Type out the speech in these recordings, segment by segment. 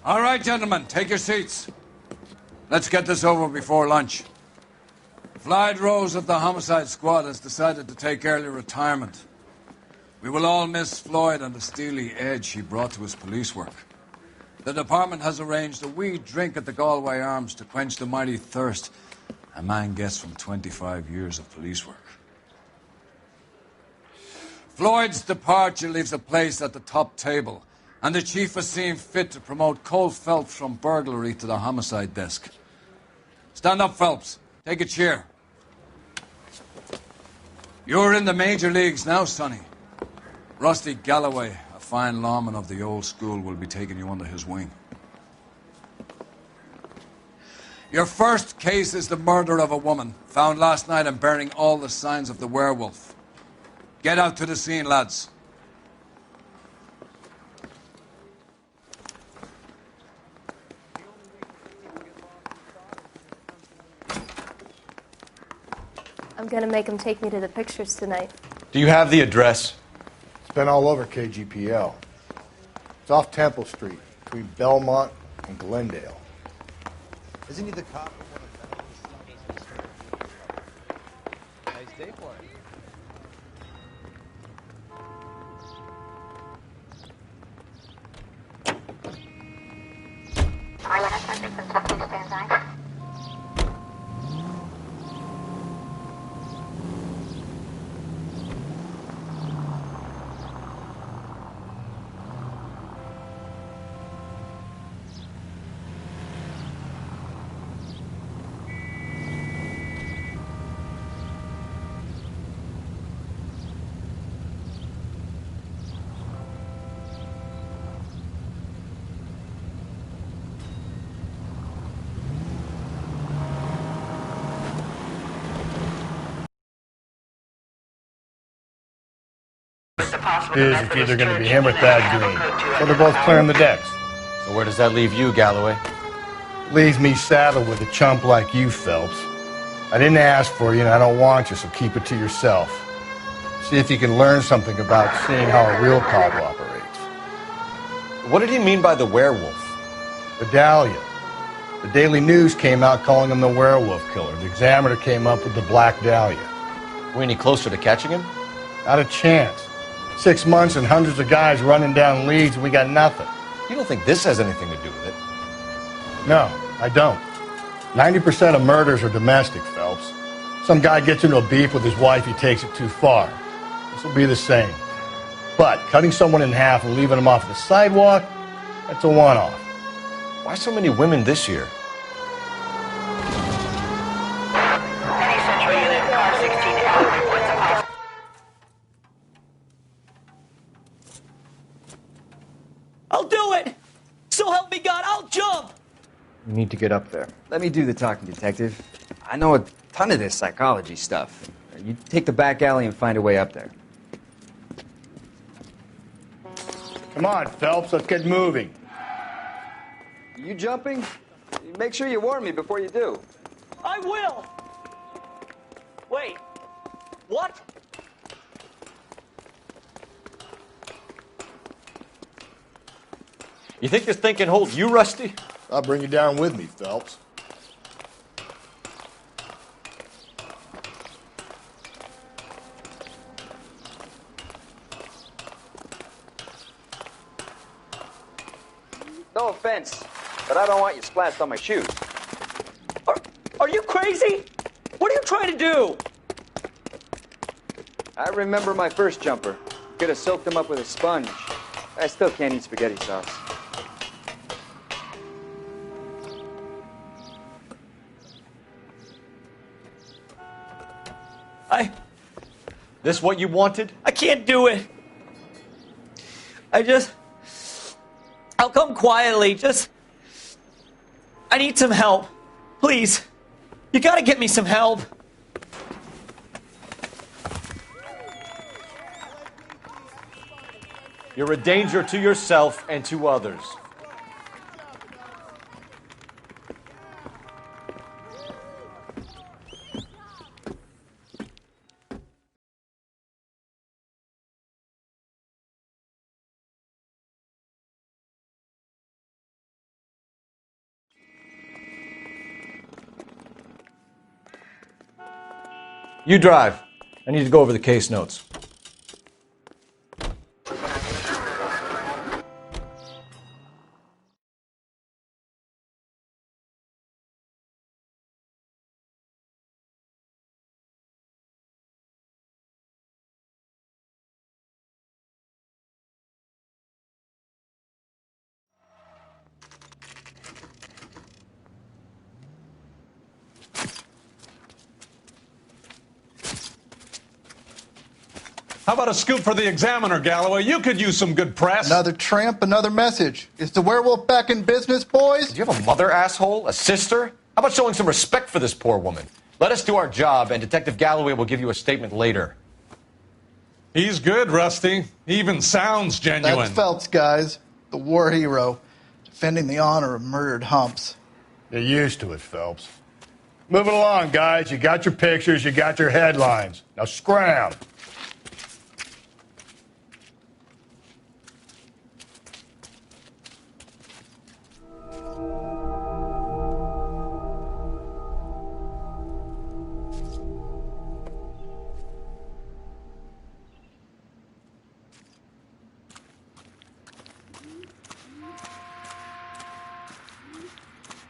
All right, gentlemen, take your seats. Let's get this over before lunch. Floyd Rose of the Homicide Squad has decided to take early retirement. We will all miss Floyd and the steely edge he brought to his police work. The department has arranged a wee drink at the Galway Arms to quench the mighty thirst a man gets from 25 years of police work. Floyd's departure leaves a place at the top table, and the chief has seen fit to promote Cole Phelps from burglary to the homicide desk. Stand up, Phelps. Take a chair. You're in the major leagues now, Sonny. Rusty Galloway, a fine lawman of the old school, will be taking you under his wing. Your first case is the murder of a woman, found last night and bearing all the signs of the werewolf. Get out to the scene, lads. I'm gonna make him take me to the pictures tonight. Do you have the address? It's been all over KGPL. It's off Temple Street, between Belmont and Glendale. Isn't he the cop? Nice day for it. Is it's either going to be him or Thad Green. So they're both clearing the decks. So where does that leave you, Galloway? Leaves me saddled with a chump like you, Phelps. I didn't ask for you and I don't want you, so keep it to yourself. See if you can learn something about seeing how a real cop operates. What did he mean by the werewolf? The Dahlia. The Daily News came out calling him the werewolf killer. The Examiner came up with the Black Dahlia. Were any closer to catching him? Not a chance. 6 months and hundreds of guys running down leads and we got nothing. You don't think this has anything to do with it? No, I don't. 90% of murders are domestic, Phelps. Some guy gets into a beef with his wife, he takes it too far. This will be the same. But cutting someone in half and leaving them off the sidewalk, that's a one-off. Why so many women this year? I'll do it! So help me God, I'll jump! You need to get up there. Let me do the talking, detective. I know a ton of this psychology stuff. You take the back alley and find a way up there. Come on, Phelps, let's get moving. You jumping? Make sure you warn me before you do. I will! Wait, what? You think this thing can hold you, Rusty? I'll bring you down with me, Phelps. No offense, but I don't want you splashed on my shoes. Are you crazy? What are you trying to do? I remember my first jumper. Could have soaked him up with a sponge. I still can't eat spaghetti sauce. This what you wanted? I can't do it. I'll come quietly, I need some help. Please. You gotta get me some help. You're a danger to yourself and to others. You drive. I need to go over the case notes. How about a scoop for the Examiner, Galloway? You could use some good press. Another tramp, another message. Is the werewolf back in business, boys? Do you have a mother, asshole? A sister? How about showing some respect for this poor woman? Let us do our job, and Detective Galloway will give you a statement later. He's good, Rusty. He even sounds genuine. That's Phelps, guys. The war hero. Defending the honor of murdered humps. You're used to it, Phelps. Move it along, guys. You got your pictures, you got your headlines. Now scram.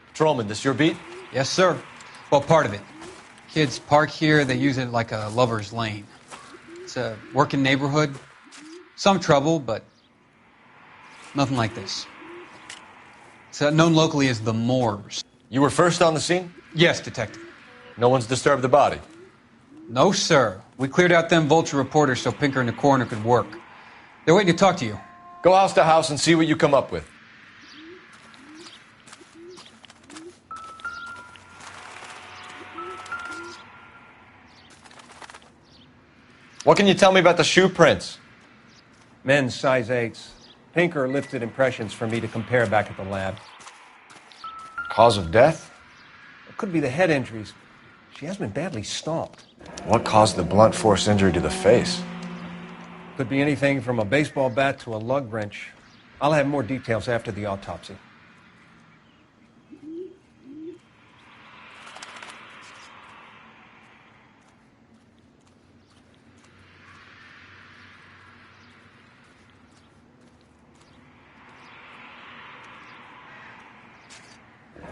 Patrolman, this your beat? Yes, sir. Well, part of it. Kids park here, they use it like a lover's lane. It's a working neighborhood. Some trouble, but nothing like this. It's known locally as the Moors. You were first on the scene? Yes, detective. No one's disturbed the body? No, sir. We cleared out them vulture reporters so Pinker and the coroner could work. They're waiting to talk to you. Go house to house and see what you come up with. What can you tell me about the shoe prints? Men's size 8s. Pinker lifted impressions for me to compare back at the lab. Cause of death? It could be the head injuries. She has been badly stomped. What caused the blunt force injury to the face? Could be anything from a baseball bat to a lug wrench. I'll have more details after the autopsy.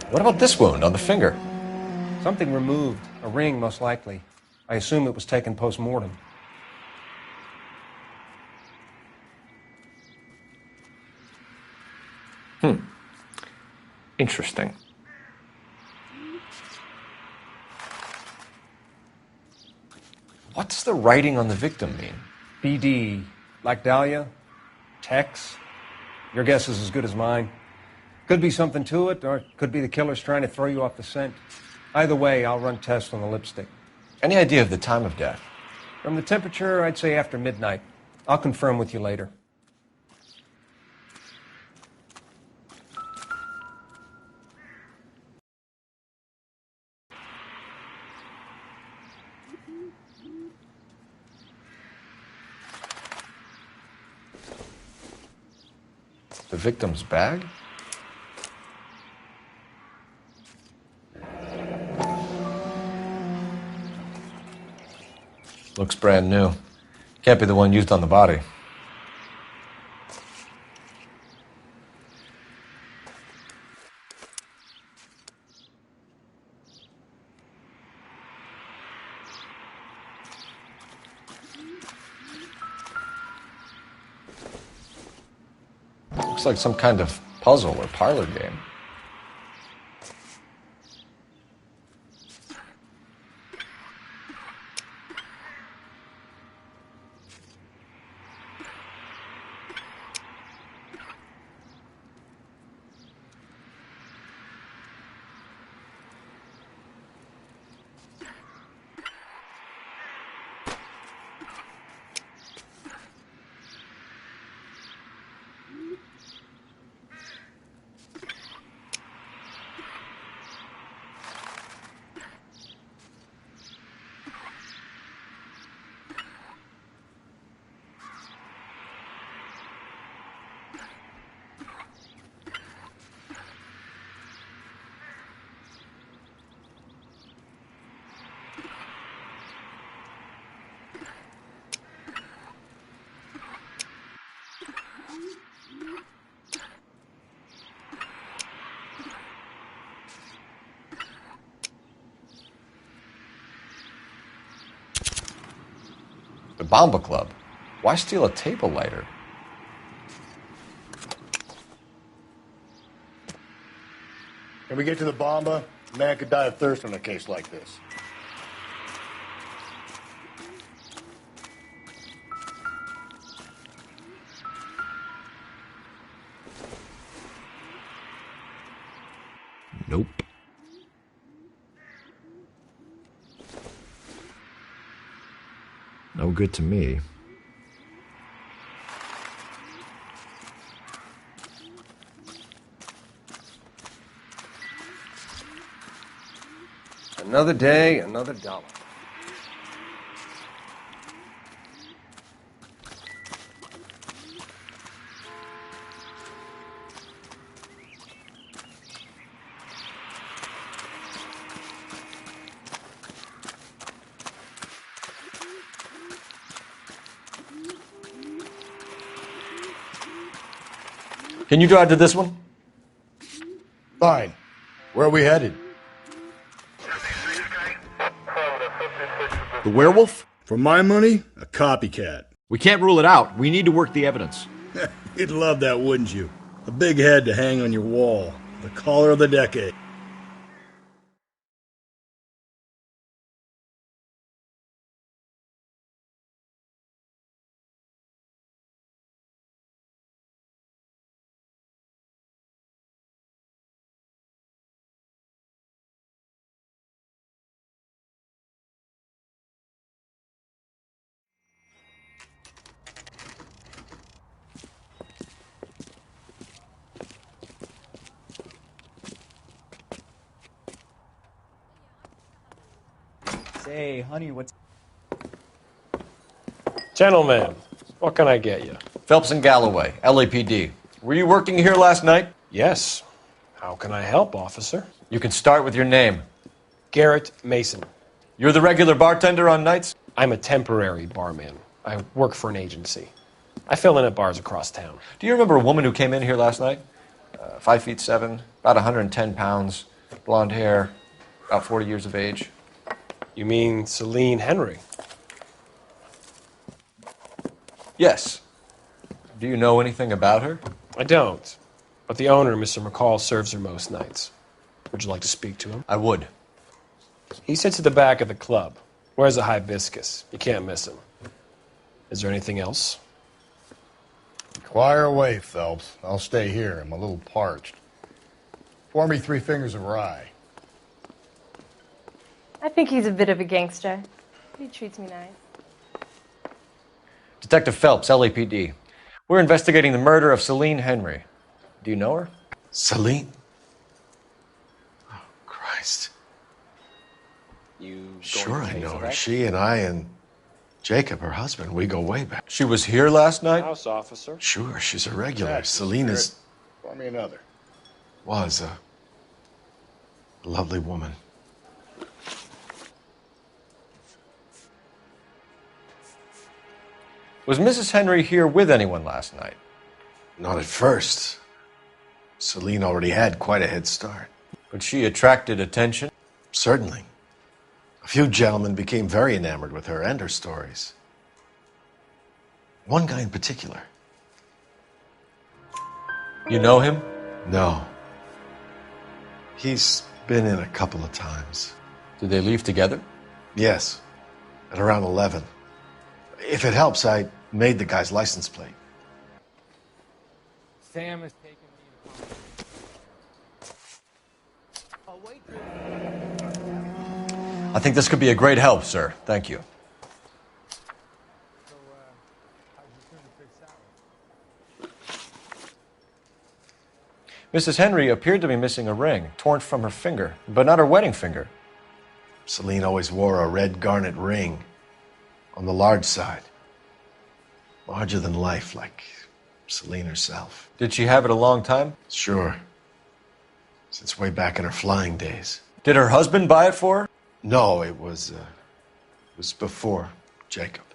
What about this wound on the finger? Something removed. A ring, most likely. I assume it was taken post-mortem. Interesting. What's the writing on the victim mean? BD. Like Dahlia? Tex? Your guess is as good as mine. Could be something to it, or it could be the killer's trying to throw you off the scent. Either way, I'll run tests on the lipstick. Any idea of the time of death? From the temperature, I'd say after midnight. I'll confirm with you later. The victim's bag? Looks brand new. Can't be the one used on the body. Looks like some kind of puzzle or parlor game. Bomba Club? Why steal a table lighter? Can we get to the Bomba? A man could die of thirst on a case like this. Nope. No good to me. Another day, another dollar. Can you drive to this one? Fine. Where are we headed? The werewolf? For my money, a copycat. We can't rule it out. We need to work the evidence. You'd love that, wouldn't you? A big head to hang on your wall. The caller of the decade. Say, honey, what's... Gentlemen, what can I get you? Phelps and Galloway, LAPD. Were you working here last night? Yes. How can I help, officer? You can start with your name. Garrett Mason. You're the regular bartender on nights? I'm a temporary barman. I work for an agency. I fill in at bars across town. Do you remember a woman who came in here last night? 5'7", about 110 pounds, blonde hair, about 40 years of age. You mean Celine Henry? Yes. Do you know anything about her? I don't. But the owner, Mr. McCall, serves her most nights. Would you like to speak to him? I would. He sits at the back of the club. Wears a hibiscus. You can't miss him. Is there anything else? Inquire away, Phelps. I'll stay here. I'm a little parched. Pour me 3 fingers of rye. I think he's a bit of a gangster. He treats me nice. Detective Phelps, LAPD. We're investigating the murder of Celine Henry. Do you know her? Celine? Oh, Christ. You Sure I know her. She and I and Jacob, her husband, we go way back. She was here last night? House officer. Sure, she's a regular. Celine is... Pour me another. Was a lovely woman. Was Mrs. Henry here with anyone last night? Not at first. Celine already had quite a head start. But she attracted attention? Certainly. A few gentlemen became very enamored with her and her stories. One guy in particular. You know him? No. He's been in a couple of times. Did they leave together? Yes. At around 11. If it helps, I made the guy's license plate. Sam has taken me to... Oh, wait. I think this could be a great help, sir. Thank you. So, how'd you turn to fix that one? Mrs. Henry appeared to be missing a ring, torn from her finger, but not her wedding finger. Celine always wore a red garnet ring on the large side. Larger than life, like Celine herself. Did she have it a long time? Sure. Since way back in her flying days. Did her husband buy it for her? No, it was before Jacob.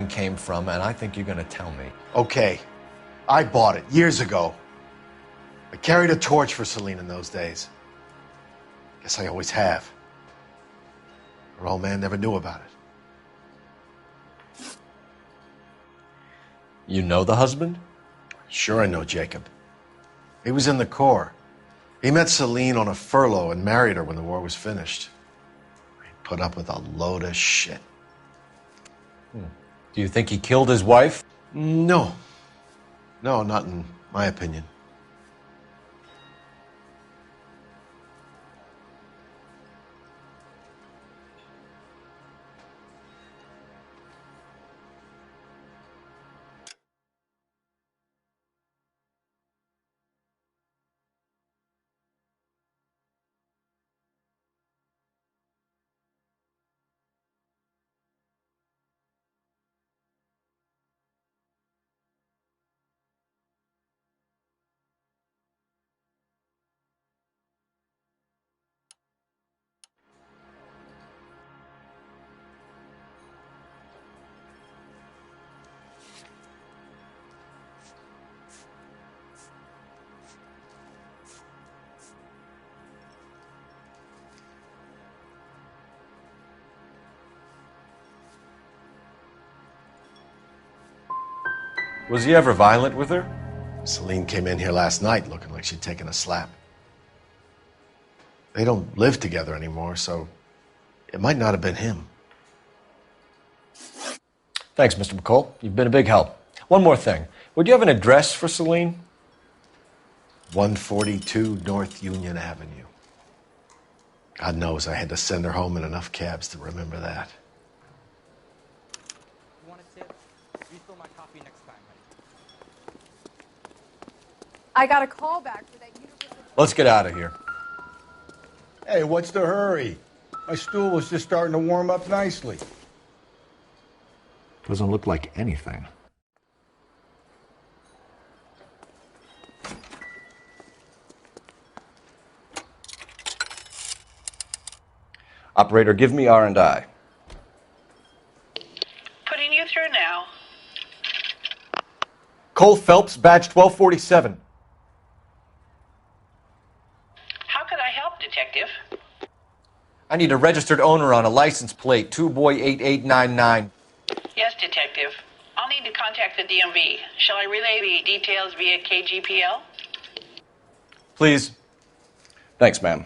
Came from, and I think you're going to tell me. Okay. I bought it years ago. I carried a torch for Celine in those days. Guess I always have. Her old man never knew about it. You know the husband? Sure I know Jacob. He was in the Corps. He met Celine on a furlough and married her when the war was finished. He put up with a load of shit. Do you think he killed his wife? No. No, not in my opinion. Was he ever violent with her? Celine came in here last night looking like she'd taken a slap. They don't live together anymore, so it might not have been him. Thanks, Mr. McCall. You've been a big help. One more thing. Would you have an address for Celine? 142 North Union Avenue. God knows I had to send her home in enough cabs to remember that. I got a call back for that university. Let's get out of here. Hey, what's the hurry? My stool was just starting to warm up nicely. Doesn't look like anything. Operator, give me R&I. Putting you through now. Cole Phelps, badge 1247. How could I help, Detective? I need a registered owner on a license plate, 2boy8899. Yes, Detective. I'll need to contact the DMV. Shall I relay the details via KGPL? Please. Thanks, ma'am.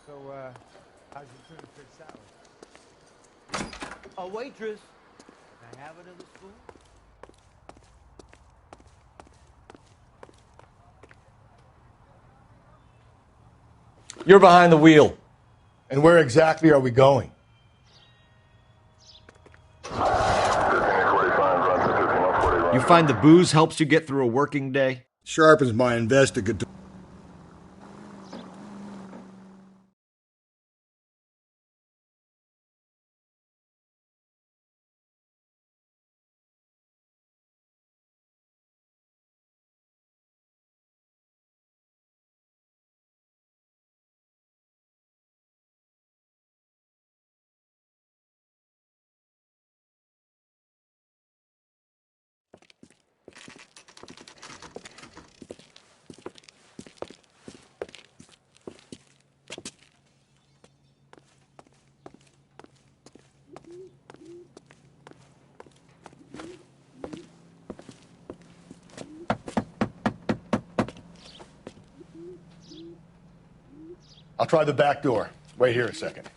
So, how's your tuna fish salad? A waitress. Can I have it in the spoon? You're behind the wheel. And where exactly are we going? You find the booze helps you get through a working day? Sharpens my investigative. I'll try the back door. Wait here a second.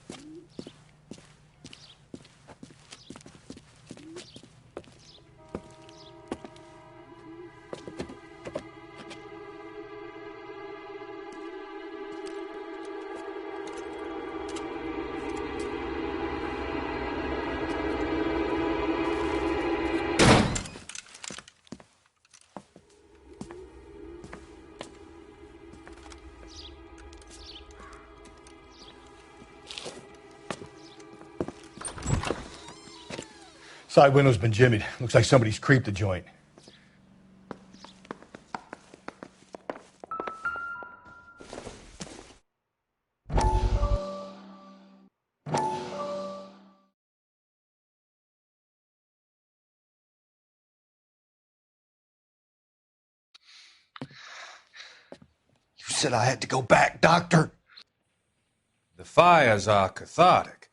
Side window's been jimmied. Looks like somebody's creeped the joint. You said I had to go back, Doctor. The fires are cathartic.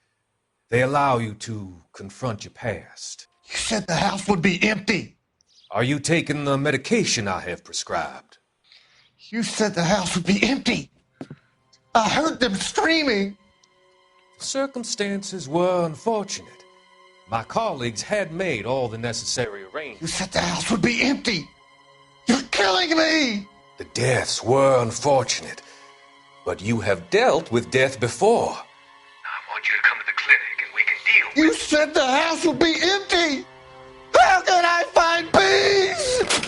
They allow you to confront your past. You said the house would be empty. Are you taking the medication I have prescribed? You said the house would be empty. I heard them screaming. The circumstances were unfortunate. My colleagues had made all the necessary arrangements. You said the house would be empty. You're killing me. The deaths were unfortunate, but you have dealt with death before. I want you to come to the clinic and we can deal with it. You said the house would be empty. How can I find peace?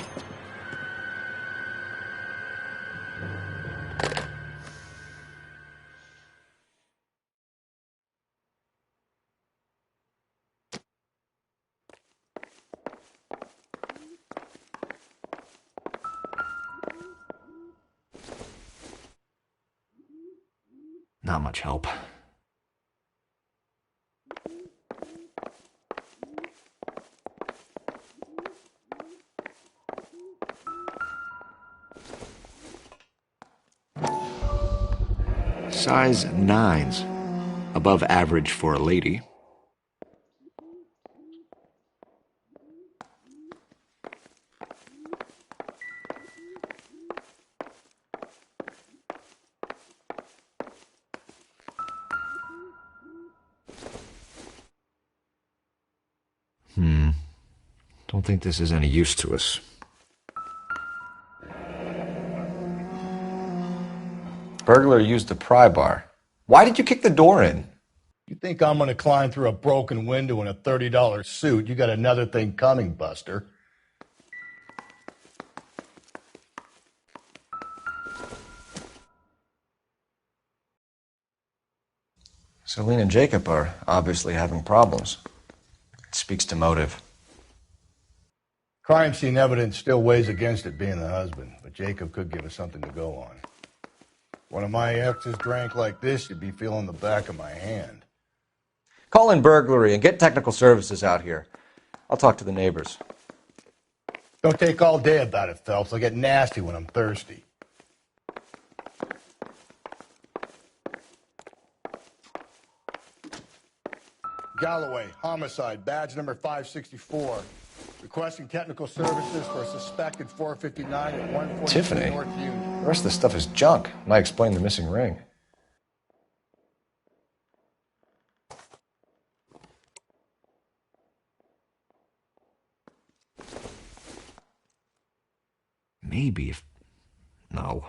Not much help. Size 9s. Above average for a lady. Don't think this is any use to us. Burglar used the pry bar. Why did you kick the door in? You think I'm going to climb through a broken window in a $30 suit? You got another thing coming, Buster. Celine and Jacob are obviously having problems. It speaks to motive. Crime scene evidence still weighs against it being the husband, but Jacob could give us something to go on. One of my exes drank like this, you'd be feeling the back of my hand. Call in burglary and get technical services out here. I'll talk to the neighbors. Don't take all day about it, Phelps. I'll get nasty when I'm thirsty. Galloway, homicide, badge number 564. Requesting technical services for a suspected 459 at 142 Tiffany? North Union. The rest of the stuff is junk. Might explain the missing ring. Maybe if... No.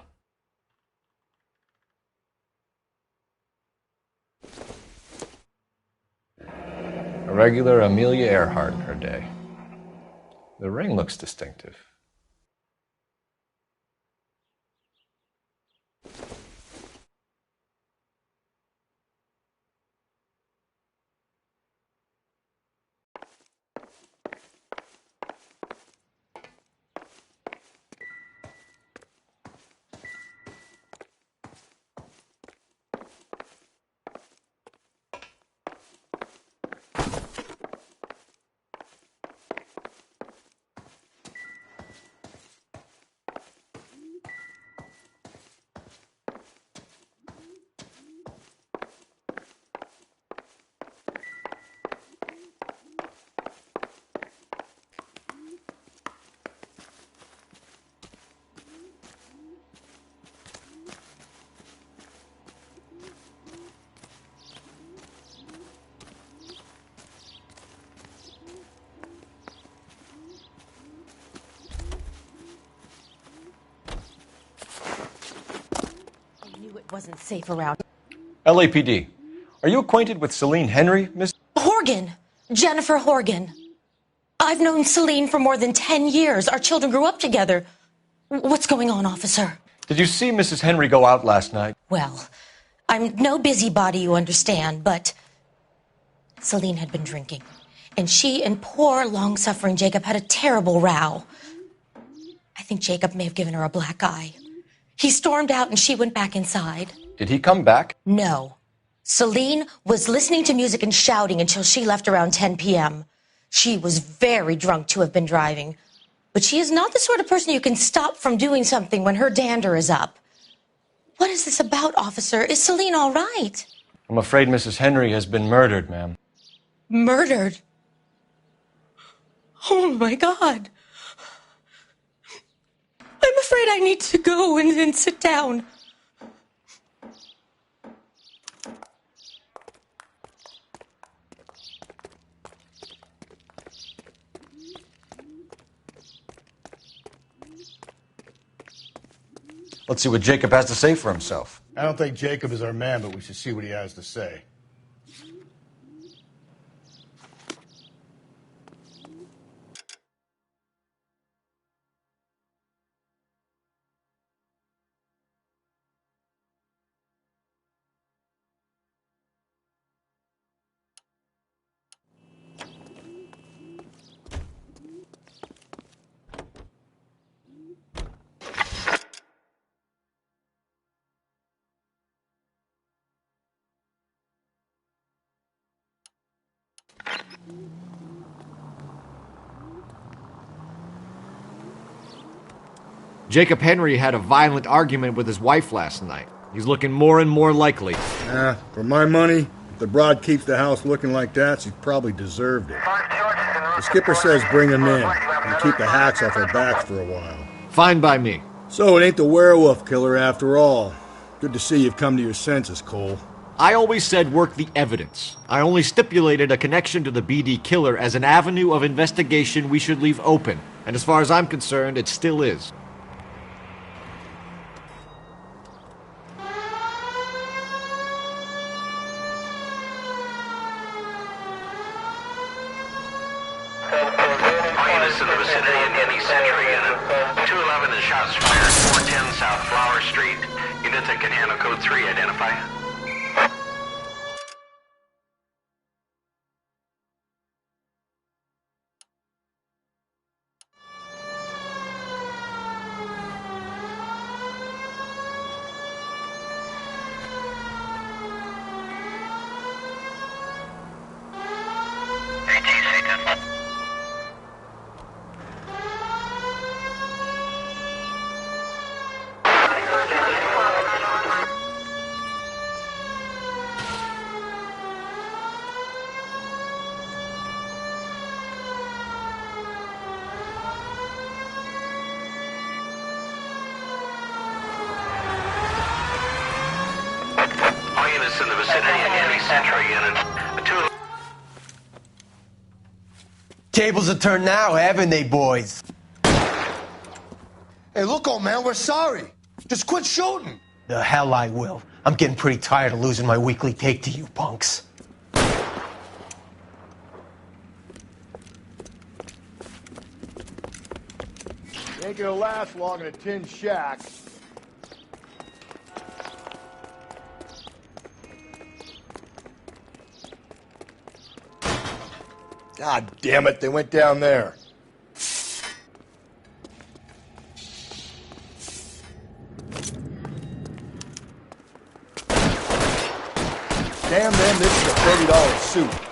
A regular Amelia Earhart in her day. The ring looks distinctive. Wasn't safe around. LAPD. Are you acquainted with Celine Henry, Miss? Horgan. Jennifer Horgan. I've known Celine for more than 10 years. Our children grew up together. What's going on, officer? Did you see Mrs. Henry go out last night? Well, I'm no busybody, you understand, but Celine had been drinking. And she and poor, long-suffering Jacob had a terrible row. I think Jacob may have given her a black eye. He stormed out and she went back inside. Did he come back? No. Celine was listening to music and shouting until she left around 10 p.m. She was very drunk to have been driving, but she is not the sort of person you can stop from doing something when her dander is up. What is this about, officer? Is Celine all right? I'm afraid Mrs. Henry has been murdered, ma'am. Murdered? Oh, my God. I'm afraid I need to go and sit down. Let's see what Jacob has to say for himself. I don't think Jacob is our man, but we should see what he has to say. Jacob Henry had a violent argument with his wife last night. He's looking more and more likely. For my money, if the broad keeps the house looking like that, she probably deserved it. The skipper says bring him in and keep the hacks off our backs for a while. Fine by me. So it ain't the werewolf killer after all. Good to see you've come to your senses, Cole. I always said work the evidence. I only stipulated a connection to the BD killer as an avenue of investigation we should leave open. And as far as I'm concerned, it still is. In the vicinity in any Century Unit. 211 is shots fired, 410 South Flower Street. Units that can handle code 3, identify. In the vicinity in any Century Unit. Tables are turned now, haven't they, boys? Hey, look, old man, we're sorry. Just quit shooting. The hell I will. I'm getting pretty tired of losing my weekly take to you punks. You ain't gonna last long in a tin shack. God damn it, they went down there. Damn them, this is a $30 suit.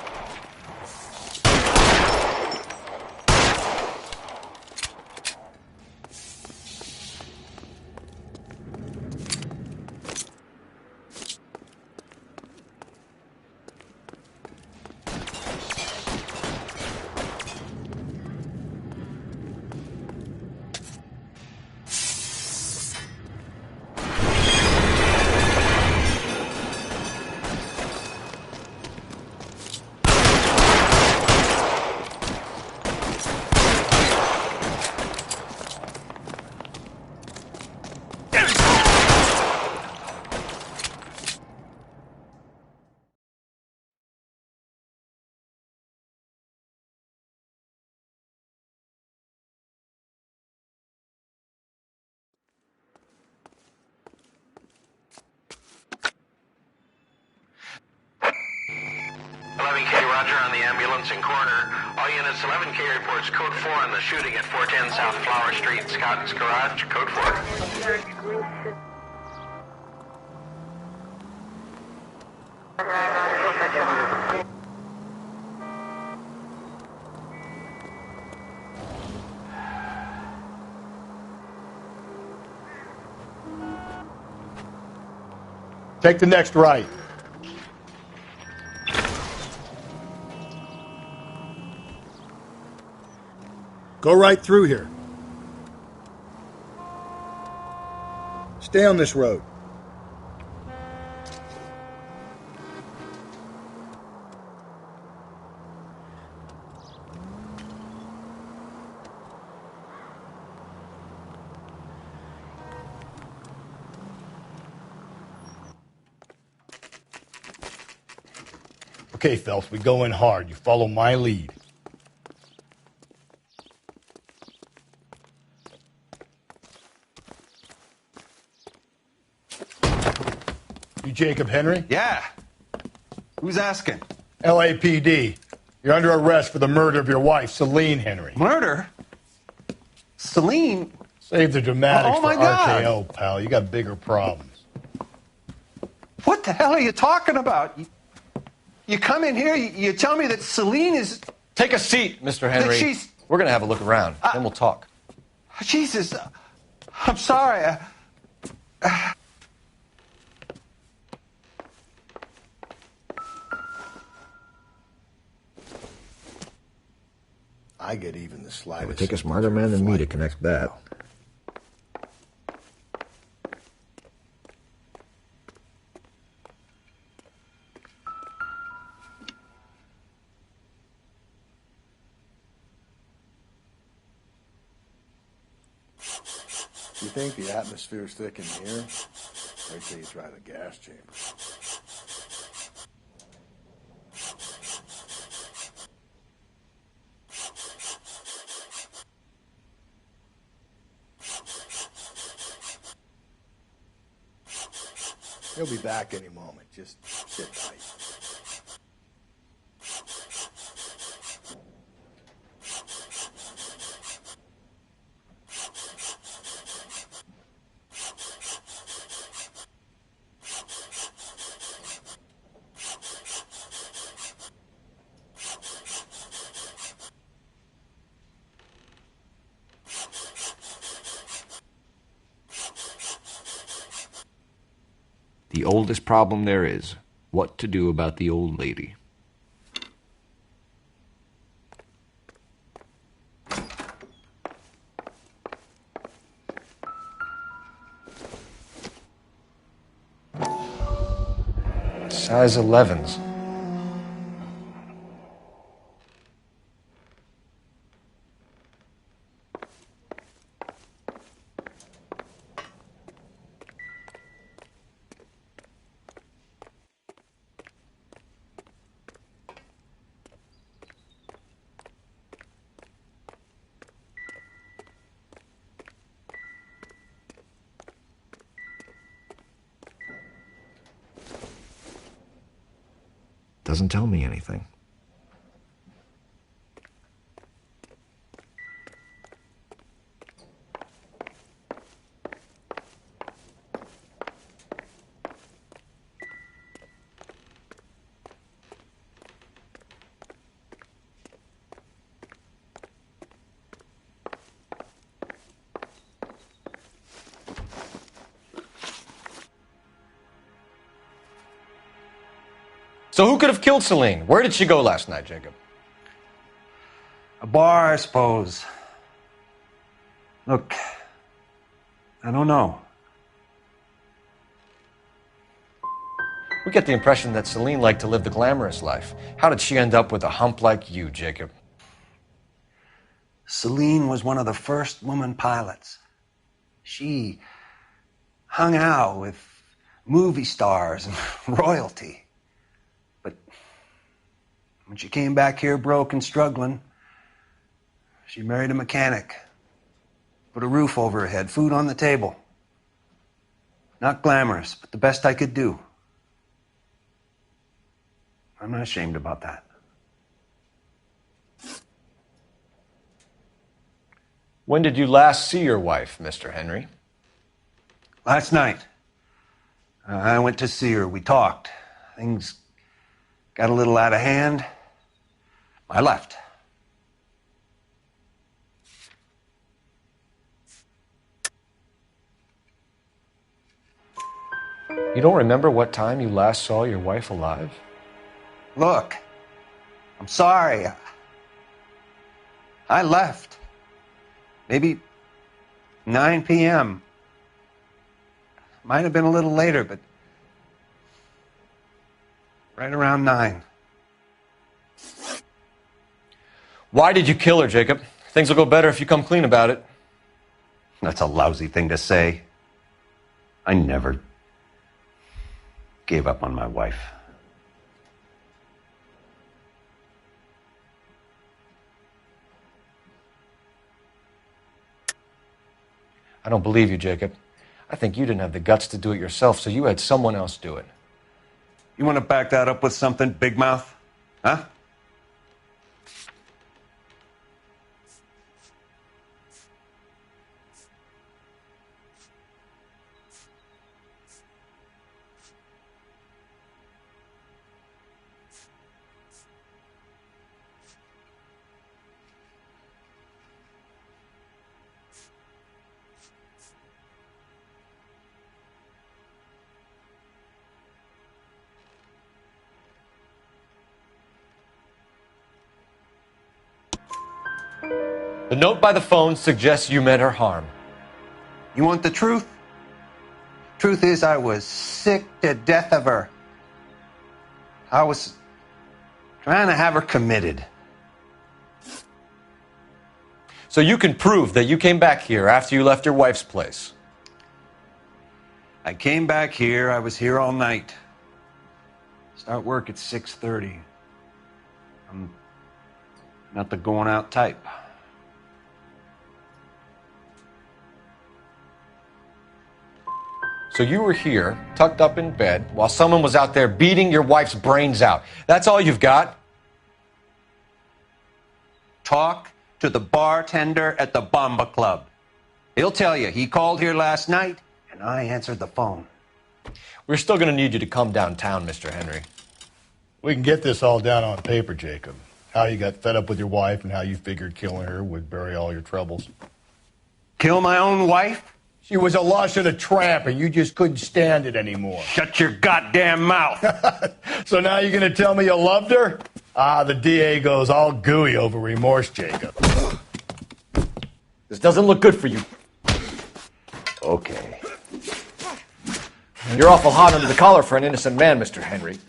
Roger on the ambulance and coroner. All units, 11K reports code 4 on the shooting at 410 South Flower Street, Scott's Garage, code 4. Take the next right. Go right through here. Stay on this road. Okay, Phelps, we go in hard. You follow my lead. You Jacob Henry? Yeah. Who's asking? LAPD. You're under arrest for the murder of your wife, Celine Henry. Murder? Celine? Save the dramatics Oh, my for God. RKO, pal. You got bigger problems. What the hell are you talking about? You come in here, you tell me that Celine is... Take a seat, Mr. Henry. That she's... We're going to have a look around, then we'll talk. Jesus, I'm sorry. I get even the slightest. It would take a smarter man than me to connect that. You think the atmosphere's thick in here? Wait till you try the gas chamber. He'll be back any moment. Just sit tight. The oldest problem there is, what to do about the old lady. Size 11s. Doesn't tell me anything. So who could have killed Celine? Where did she go last night, Jacob? A bar, I suppose. Look, I don't know. We get the impression that Celine liked to live the glamorous life. How did she end up with a hump like you, Jacob? Celine was one of the first woman pilots. She hung out with movie stars and royalty. But when she came back here broke and struggling, she married a mechanic. Put a roof over her head, food on the table. Not glamorous, but the best I could do. I'm not ashamed about that. When did you last see your wife, Mr. Henry? Last night. I went to see her. We talked. Things got a little out of hand. I left. You don't remember what time you last saw your wife alive? Look, I'm sorry. I left. Maybe 9 p.m. Might have been a little later, but right around 9. Why did you kill her, Jacob? Things will go better if you come clean about it. That's a lousy thing to say. I never gave up on my wife. I don't believe you, Jacob. I think you didn't have the guts to do it yourself, so you had someone else do it. You want to back that up with something, Big Mouth? Huh? The note by the phone suggests you meant her harm. You want the truth? Truth is, I was sick to death of her. I was trying to have her committed. So you can prove that you came back here after you left your wife's place. I came back here. I was here all night. Start work at 6:30. I'm not the going out type. So you were here, tucked up in bed, while someone was out there beating your wife's brains out. That's all you've got? Talk to the bartender at the Bomba Club. He'll tell you he called here last night, and I answered the phone. We're still going to need you to come downtown, Mr. Henry. We can get this all down on paper, Jacob. How you got fed up with your wife and how you figured killing her would bury all your troubles. Kill my own wife? She was a lush and a tramp, and you just couldn't stand it anymore. Shut your goddamn mouth. So now you're going to tell me you loved her? Ah, the DA goes all gooey over remorse, Jacob. This doesn't look good for you. Okay. You're awful hot under the collar for an innocent man, Mr. Henry.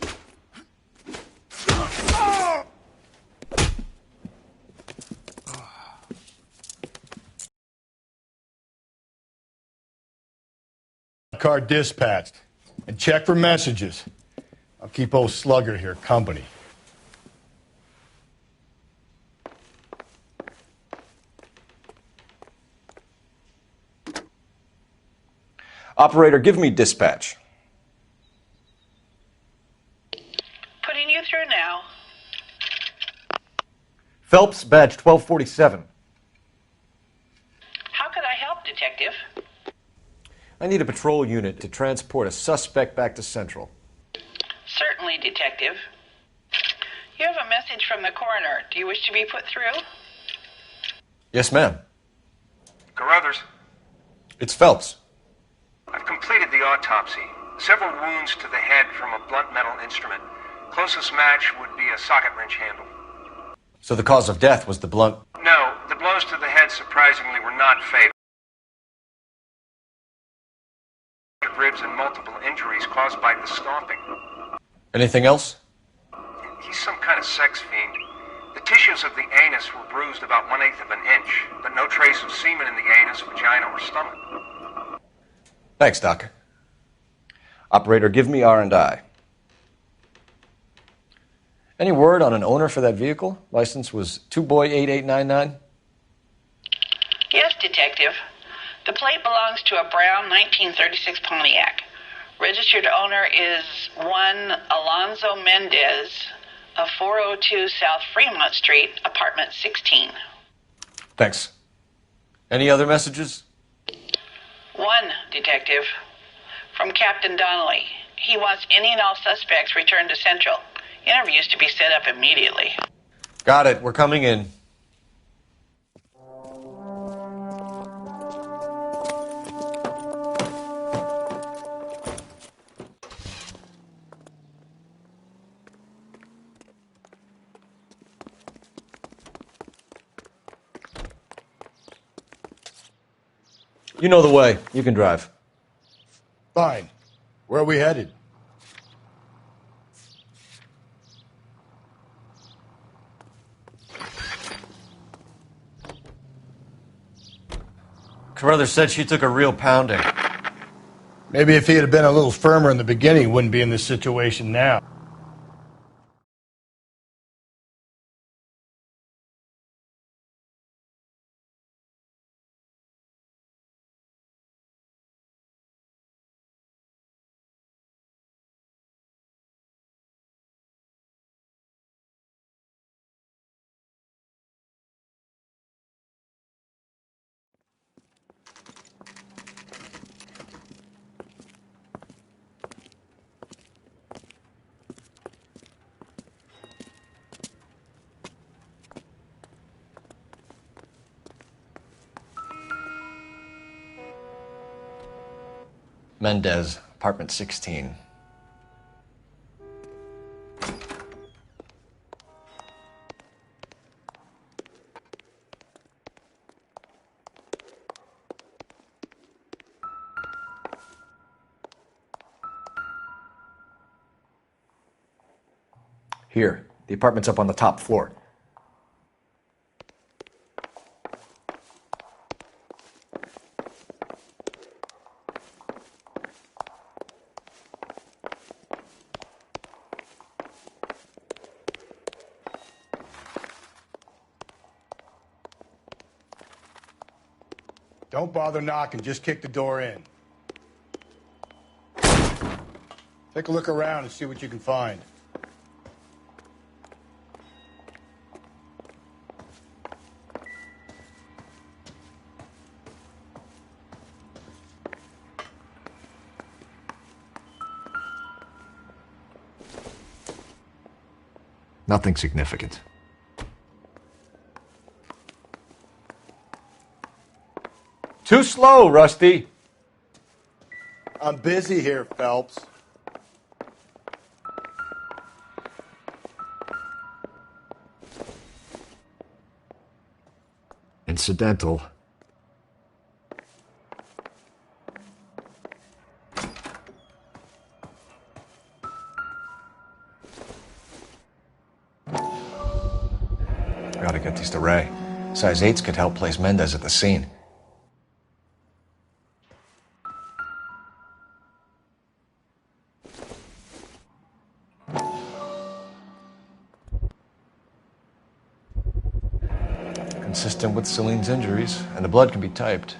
Car dispatched. And check for messages. I'll keep old Slugger here company. Operator, give me dispatch. Putting you through now. Phelps, badge 1247. How could I help, Detective? I need a patrol unit to transport a suspect back to Central. Certainly, Detective. You have a message from the coroner. Do you wish to be put through? Yes, ma'am. Carruthers, It's Phelps. I've completed the autopsy. Several wounds to the head from a blunt metal instrument. Closest match would be a socket wrench handle. So the cause of death was the blunt... No, the blows to the head surprisingly were not fatal. Ribs and multiple injuries caused by the stomping. Anything else? He's some kind of sex fiend. The tissues of the anus were bruised about 1/8 of an inch, but no trace of semen in the anus, vagina, or stomach. Thanks, Doc. Operator, give me R&I. Any word on an owner for that vehicle? License was 2boy8899. Yes, Detective. The plate belongs to a brown 1936 Pontiac. Registered owner is one Alonzo Mendez of 402 South Fremont Street, apartment 16. Thanks. Any other messages? One, Detective. From Captain Donnelly. He wants any and all suspects returned to Central. Interviews to be set up immediately. Got it. We're coming in. You know the way. You can drive. Fine. Where are we headed? Carruthers said she took a real pounding. Maybe if he had been a little firmer in the beginning, he wouldn't be in this situation now. Mendez, apartment 16. Here, the apartment's up on the top floor. Don't bother knocking, just kick the door in. Take a look around and see what you can find. Nothing significant. Too slow, Rusty. I'm busy here, Phelps. Incidental. Gotta get these to Ray. Size 8s could help place Mendez at the scene. Consistent with Celine's injuries, and the blood can be typed.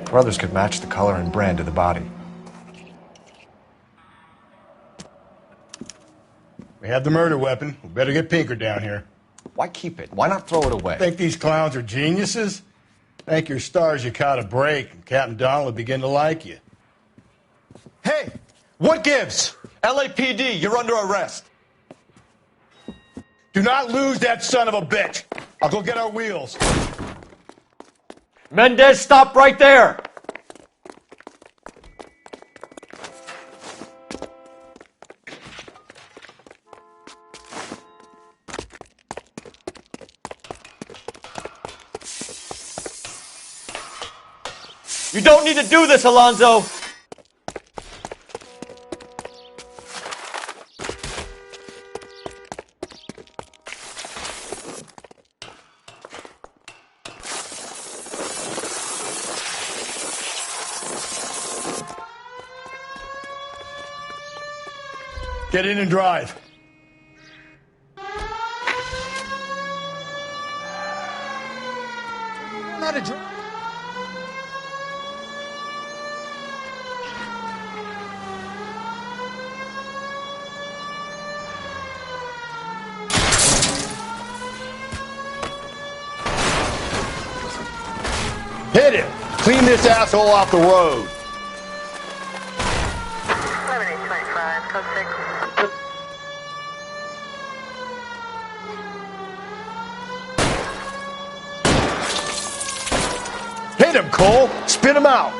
Brothers could match the color and brand of the body. We have the murder weapon. We better get Pinker down here. Why keep it? Why not throw it away? Think these clowns are geniuses? Thank your stars you caught a break, and Captain Donald will begin to like you. Hey! What gives? LAPD, you're under arrest. Do not lose that son of a bitch. I'll go get our wheels. Mendez, stop right there! You don't need to do this, Alonzo! Get in and drive. Not a drive. Hit him! Clean this asshole off the road. 7825, code 6. Hit him, Cole! Spit him out!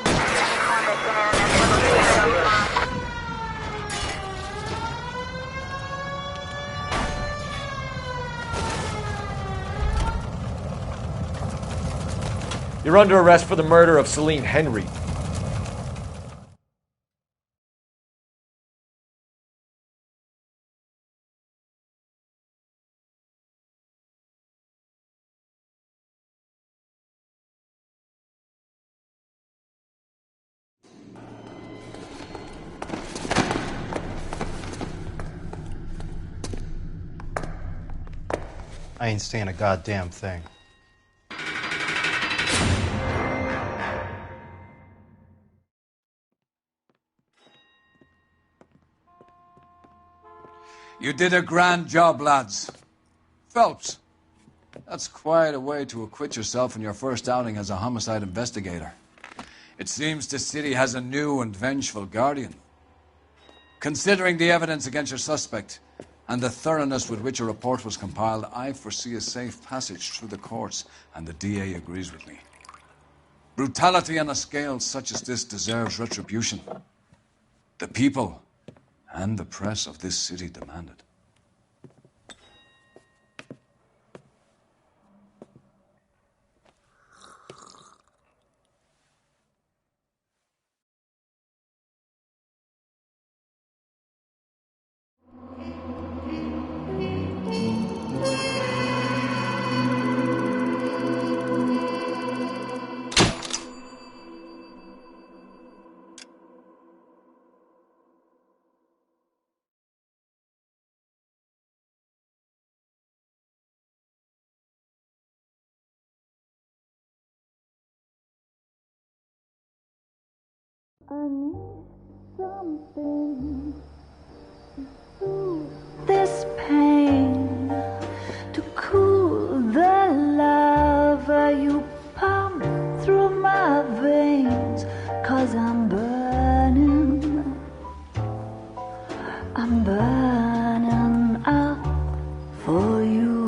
You're under arrest for the murder of Celine Henry. I ain't saying a goddamn thing. You did a grand job, lads. Phelps, that's quite a way to acquit yourself in your first outing as a homicide investigator. It seems the city has a new and vengeful guardian. Considering the evidence against your suspect and the thoroughness with which a report was compiled, I foresee a safe passage through the courts, and the DA agrees with me. Brutality on a scale such as this deserves retribution. The people and the press of this city demand it. I need something to soothe this pain, to cool the lava you pump through my veins, 'cause I'm burning up for you.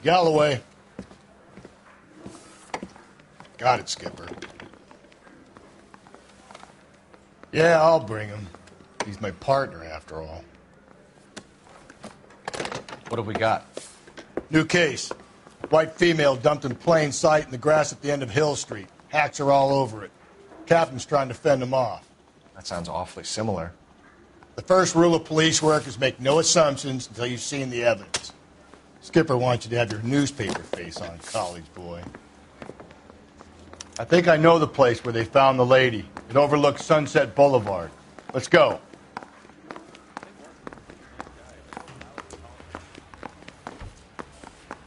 Galloway. Got it, Skipper. Yeah, I'll bring him. He's my partner, after all. What have we got? New case. White female dumped in plain sight in the grass at the end of Hill Street. Hacks are all over it. Captain's trying to fend them off. That sounds awfully similar. The first rule of police work is make no assumptions until you've seen the evidence. Skipper wants you to have your newspaper face on, college boy. I think I know the place where they found the lady. It overlooks Sunset Boulevard. Let's go.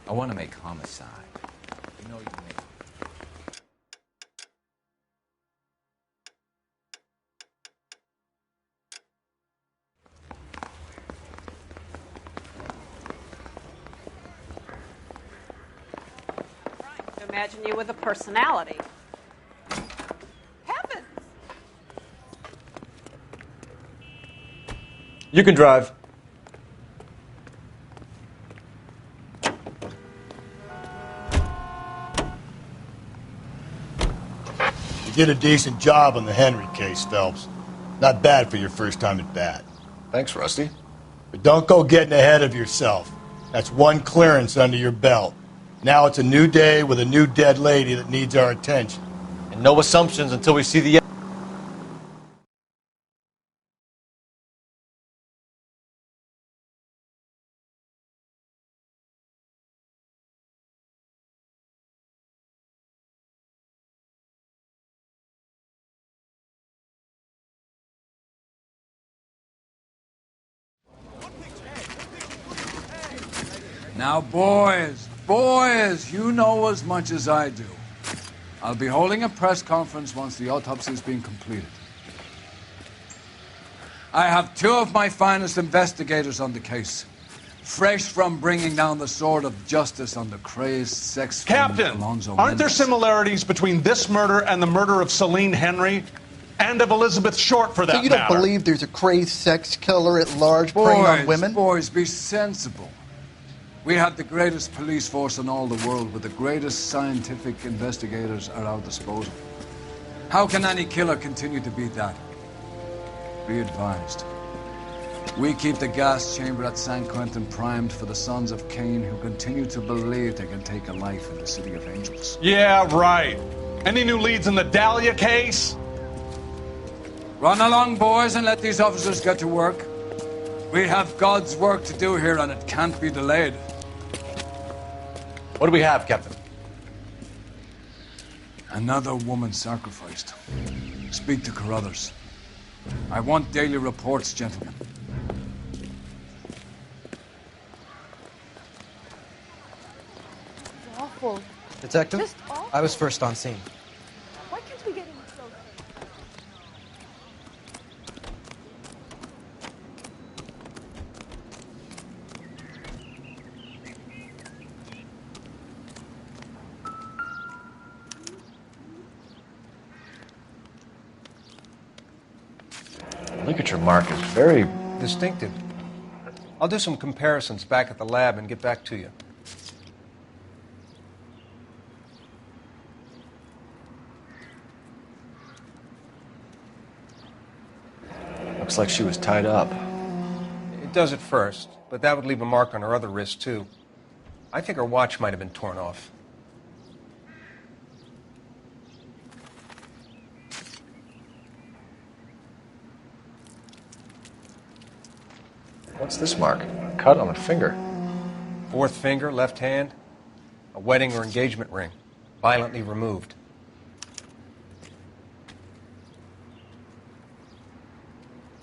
I want to make homicide. You know you make. Imagine you with a personality. Heavens! You can drive. You did a decent job on the Henry case, Phelps. Not bad for your first time at bat. Thanks, Rusty. But don't go getting ahead of yourself. That's one clearance under your belt. Now it's a new day with a new dead lady that needs our attention. And no assumptions until we see the... Now, boys, you know as much as I do. I'll be holding a press conference once the autopsy has been completed. I have two of my finest investigators on the case. Fresh from bringing down the sword of justice on the crazed sex Captain, Alonzo aren't there Mendez. similarities between this murder and the murder of Celine Henry? And of Elizabeth Short, for that So you don't matter? believe there's a crazed sex killer at large preying on women? Boys, be sensible. We have the greatest police force in all the world with the greatest scientific investigators at our disposal. How can any killer continue to beat that? Be advised. We keep the gas chamber at San Quentin primed for the sons of Cain who continue to believe they can take a life in the City of Angels. Yeah, right. Any new leads in the Dahlia case? Run along, boys, and let these officers get to work. We have God's work to do here, and it can't be delayed. What do we have, Captain? Another woman sacrificed. Speak to Carruthers. I want daily reports, gentlemen. Awful. Detective, Just awful. I was first on scene. Why can't we get him so Ligature mark is very distinctive. I'll do some comparisons back at the lab and get back to you. Looks like she was tied up. It does at first, but that would leave a mark on her other wrist, too. I think her watch might have been torn off. What's this mark? A cut on a finger. Fourth finger, left hand. A wedding or engagement ring. Violently removed.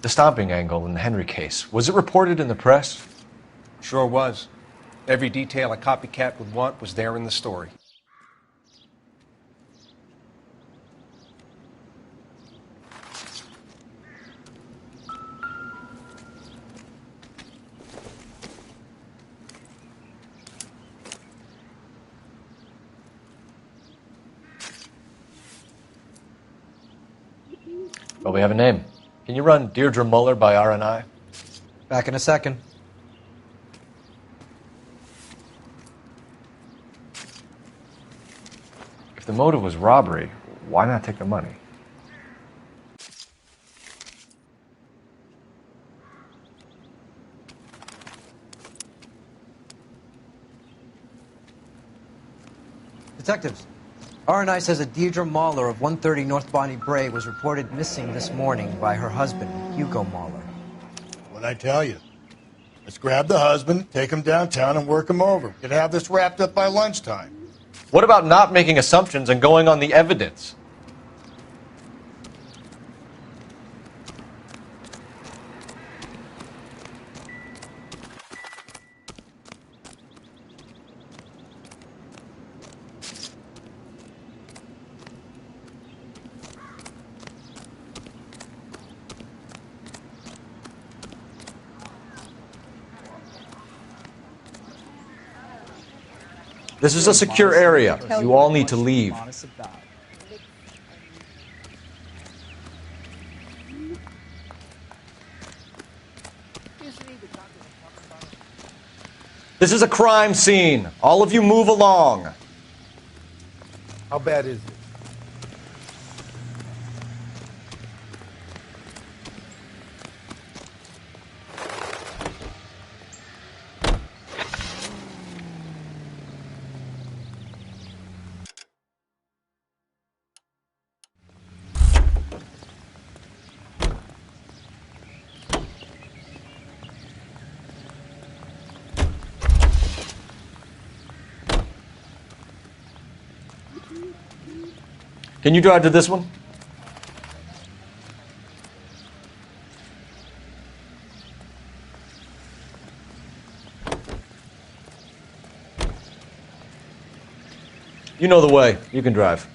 The stomping angle in the Henry case. Was it reported in the press? Sure was. Every detail a copycat would want was there in the story. Well, we have a name. Can you run Deirdre Muller by RNI? Back in a second. If the motive was robbery, why not take the money? Detectives, RNI says a Deirdre Mahler of 130 North Bonnie Bray was reported missing this morning by her husband, Hugo Mahler. What'd I tell you? Let's grab the husband, take him downtown, and work him over. We could have this wrapped up by lunchtime. What about not making assumptions and going on the evidence? This is a secure area. You all need to leave. This is a crime scene. All of you move along. How bad is it? Can you drive to this one? You know the way. You can drive.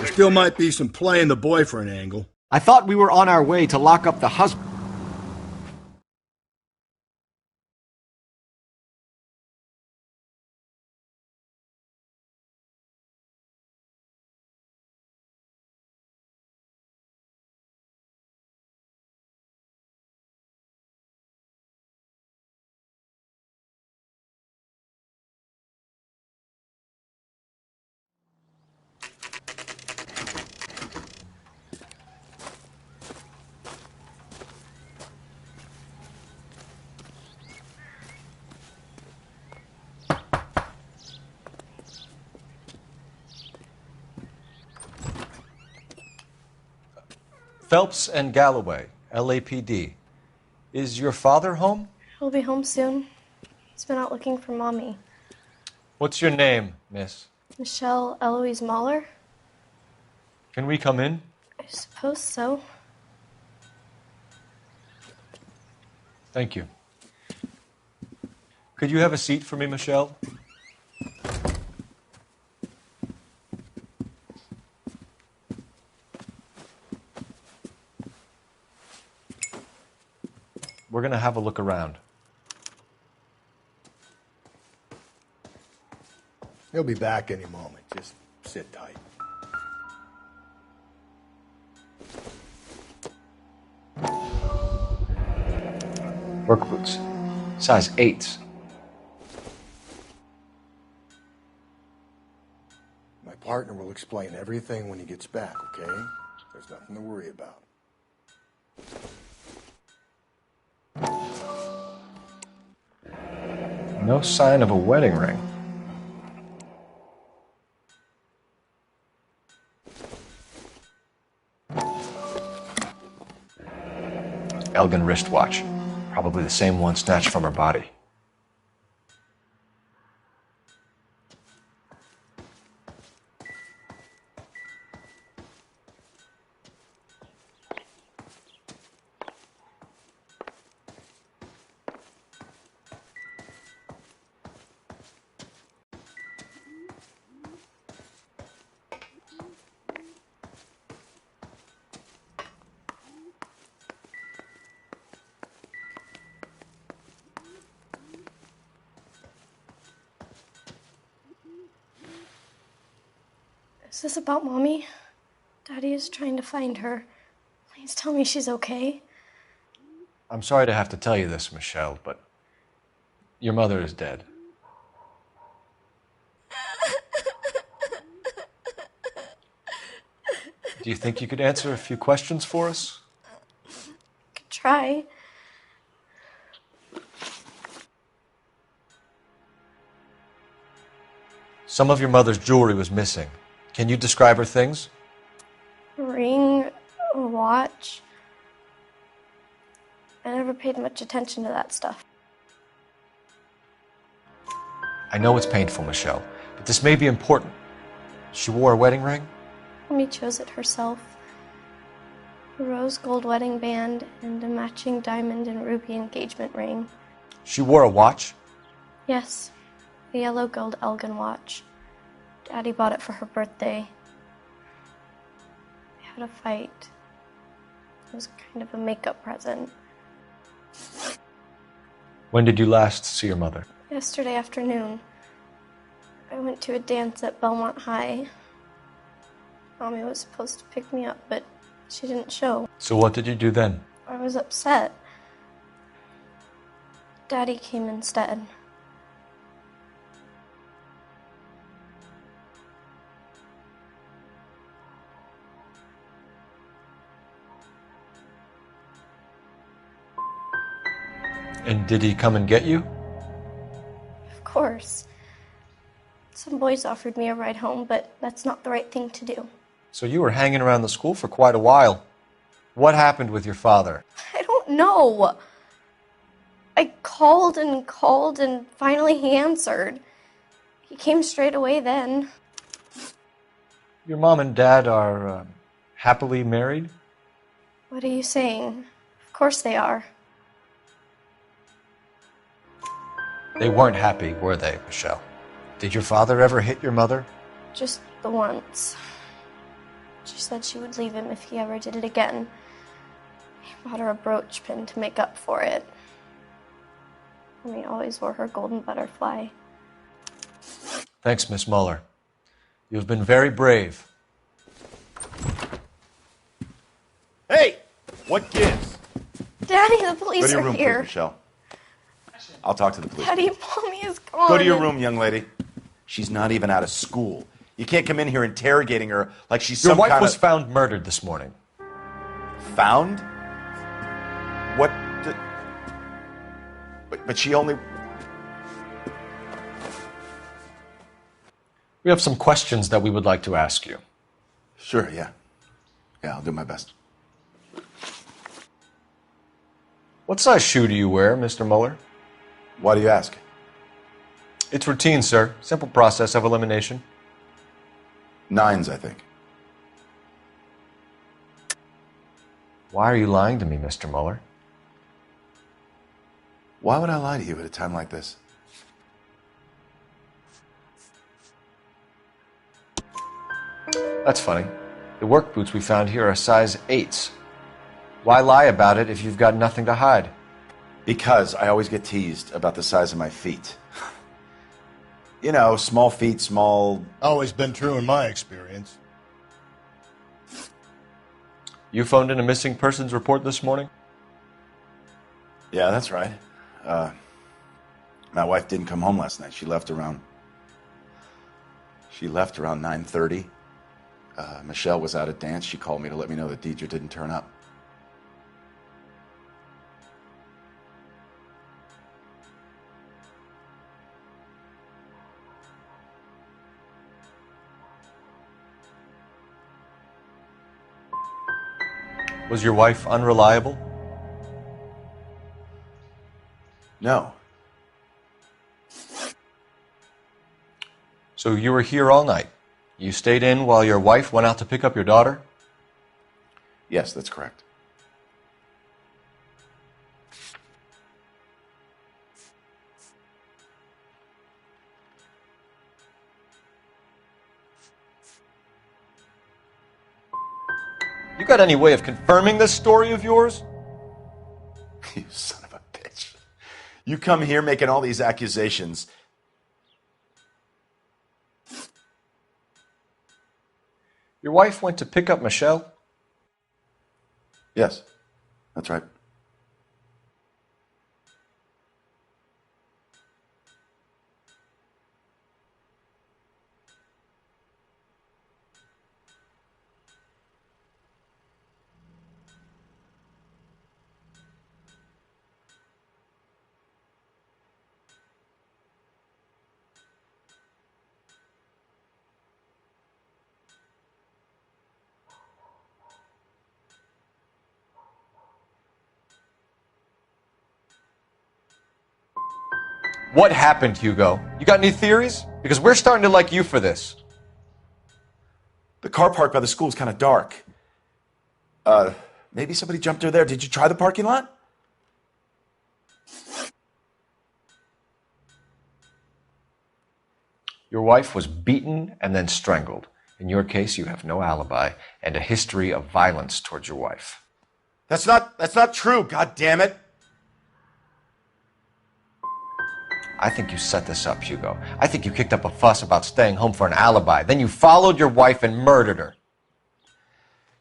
There still might be some play in the boyfriend angle. I thought we were on our way to lock up the husband. Phelps and Galloway, LAPD. Is your father home? He'll be home soon. He's been out looking for Mommy. What's your name, miss? Michelle Eloise Mahler? Can we come in? I suppose so. Thank you. Could you have a seat for me, Michelle? We're going to have a look around. He'll be back any moment. Just sit tight. Work boots. Size 8s. My partner will explain everything when he gets back, okay? There's nothing to worry about. No sign of a wedding ring. Elgin wristwatch. Probably the same one snatched from her body. Is this about Mommy? Daddy is trying to find her. Please tell me she's okay. I'm sorry to have to tell you this, Michelle, but your mother is dead. Do you think you could answer a few questions for us? Could try. Some of your mother's jewelry was missing. Can you describe her things? A ring, a watch. I never paid much attention to that stuff. I know it's painful, Michelle, but this may be important. She wore a wedding ring? Mommy chose it herself. A rose gold wedding band and a matching diamond and ruby engagement ring. She wore a watch? Yes, a yellow gold Elgin watch. Daddy bought it for her birthday. We had a fight. It was kind of a makeup present. When did you last see your mother? Yesterday afternoon. I went to a dance at Belmont High. Mommy was supposed to pick me up, but she didn't show. So what did you do then? I was upset. Daddy came instead. And did he come and get you? Of course. Some boys offered me a ride home, but that's not the right thing to do. So you were hanging around the school for quite a while. What happened with your father? I don't know. I called and finally he answered. He came straight away then. Your mom and dad are happily married? What are you saying? Of course they are. They weren't happy, were they, Michelle? Did your father ever hit your mother? Just the once. She said she would leave him if he ever did it again. He bought her a brooch pin to make up for it. And he always wore her golden butterfly. Thanks, Miss Muller. You have been very brave. Hey! What gives? Daddy, the police Go to your are room, here. please, Michelle. I'll talk to the police. Daddy, Mommy is gone. Go to your room, young lady. She's not even out of school. You can't come in here interrogating her like she's Your some wife kind was of... found murdered this morning. Found? What? But she only... We have some questions that we would like to ask you. Sure, yeah. Yeah, I'll do my best. What size shoe do you wear, Mr. Muller? Why do you ask? It's routine, sir. Simple process of elimination. 9s, I think. Why are you lying to me, Mr. Muller? Why would I lie to you at a time like this? That's funny. The work boots we found here are size 8s. Why lie about it if you've got nothing to hide? Because I always get teased about the size of my feet. You know, small feet, small... Always been true in my experience. You phoned in a missing persons report this morning? Yeah, that's right. My wife didn't come home last night. She left around 9:30. Michelle was out at dance. She called me to let me know that Deidre didn't turn up. Was your wife unreliable? No. So you were here all night? You stayed in while your wife went out to pick up your daughter? Yes, that's correct. You got any way of confirming this story of yours? You son of a bitch. You come here making all these accusations. Your wife went to pick up Michelle? Yes, that's right. What happened, Hugo? You got any theories? Because we're starting to like you for this. The car park by the school is kind of dark. Maybe somebody jumped her there. Did you try the parking lot? Your wife was beaten and then strangled. In your case, you have no alibi and a history of violence towards your wife. That's not true, god damn it. I think you set this up, Hugo. I think you kicked up a fuss about staying home for an alibi. Then you followed your wife and murdered her.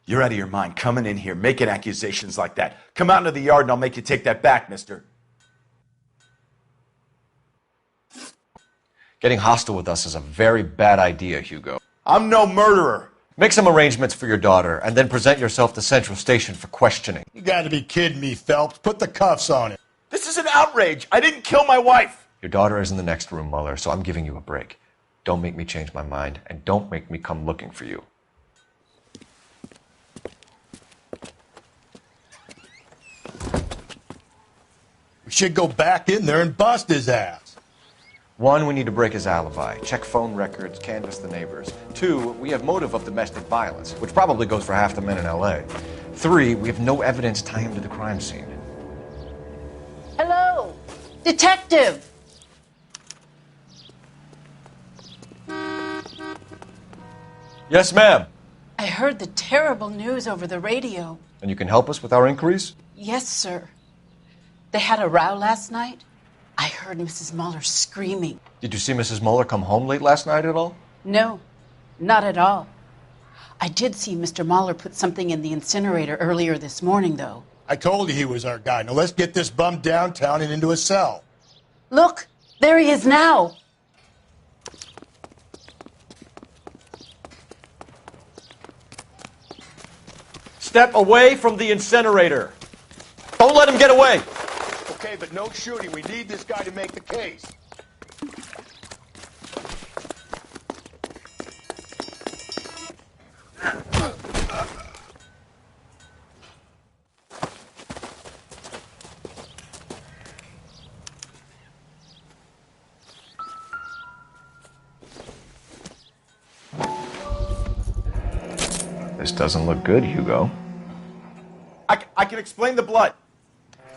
You're out of your mind coming in here making accusations like that. Come out into the yard and I'll make you take that back, mister. Getting hostile with us is a very bad idea, Hugo. I'm no murderer. Make some arrangements for your daughter and then present yourself to Central Station for questioning. You gotta be kidding me, Phelps. Put the cuffs on it. This is an outrage. I didn't kill my wife. Your daughter is in the next room, Muller, so I'm giving you a break. Don't make me change my mind, and don't make me come looking for you. We should go back in there and bust his ass. 1, we need to break his alibi. Check phone records, canvass the neighbors. 2, we have motive of domestic violence, which probably goes for half the men in L.A. 3, we have no evidence tying him to the crime scene. Hello, detective. Yes, ma'am. I heard the terrible news over the radio. And you can help us with our inquiries? Yes, sir. They had a row last night. I heard Mrs. Muller screaming. Did you see Mrs. Muller come home late last night at all? No, not at all. I did see Mr. Muller put something in the incinerator earlier this morning, though. I told you he was our guy. Now let's get this bum downtown and into a cell. Look, there he is now. Step away from the incinerator. Don't let him get away. Okay, but no shooting. We need this guy to make the case. This doesn't look good, Hugo. I can explain the blood.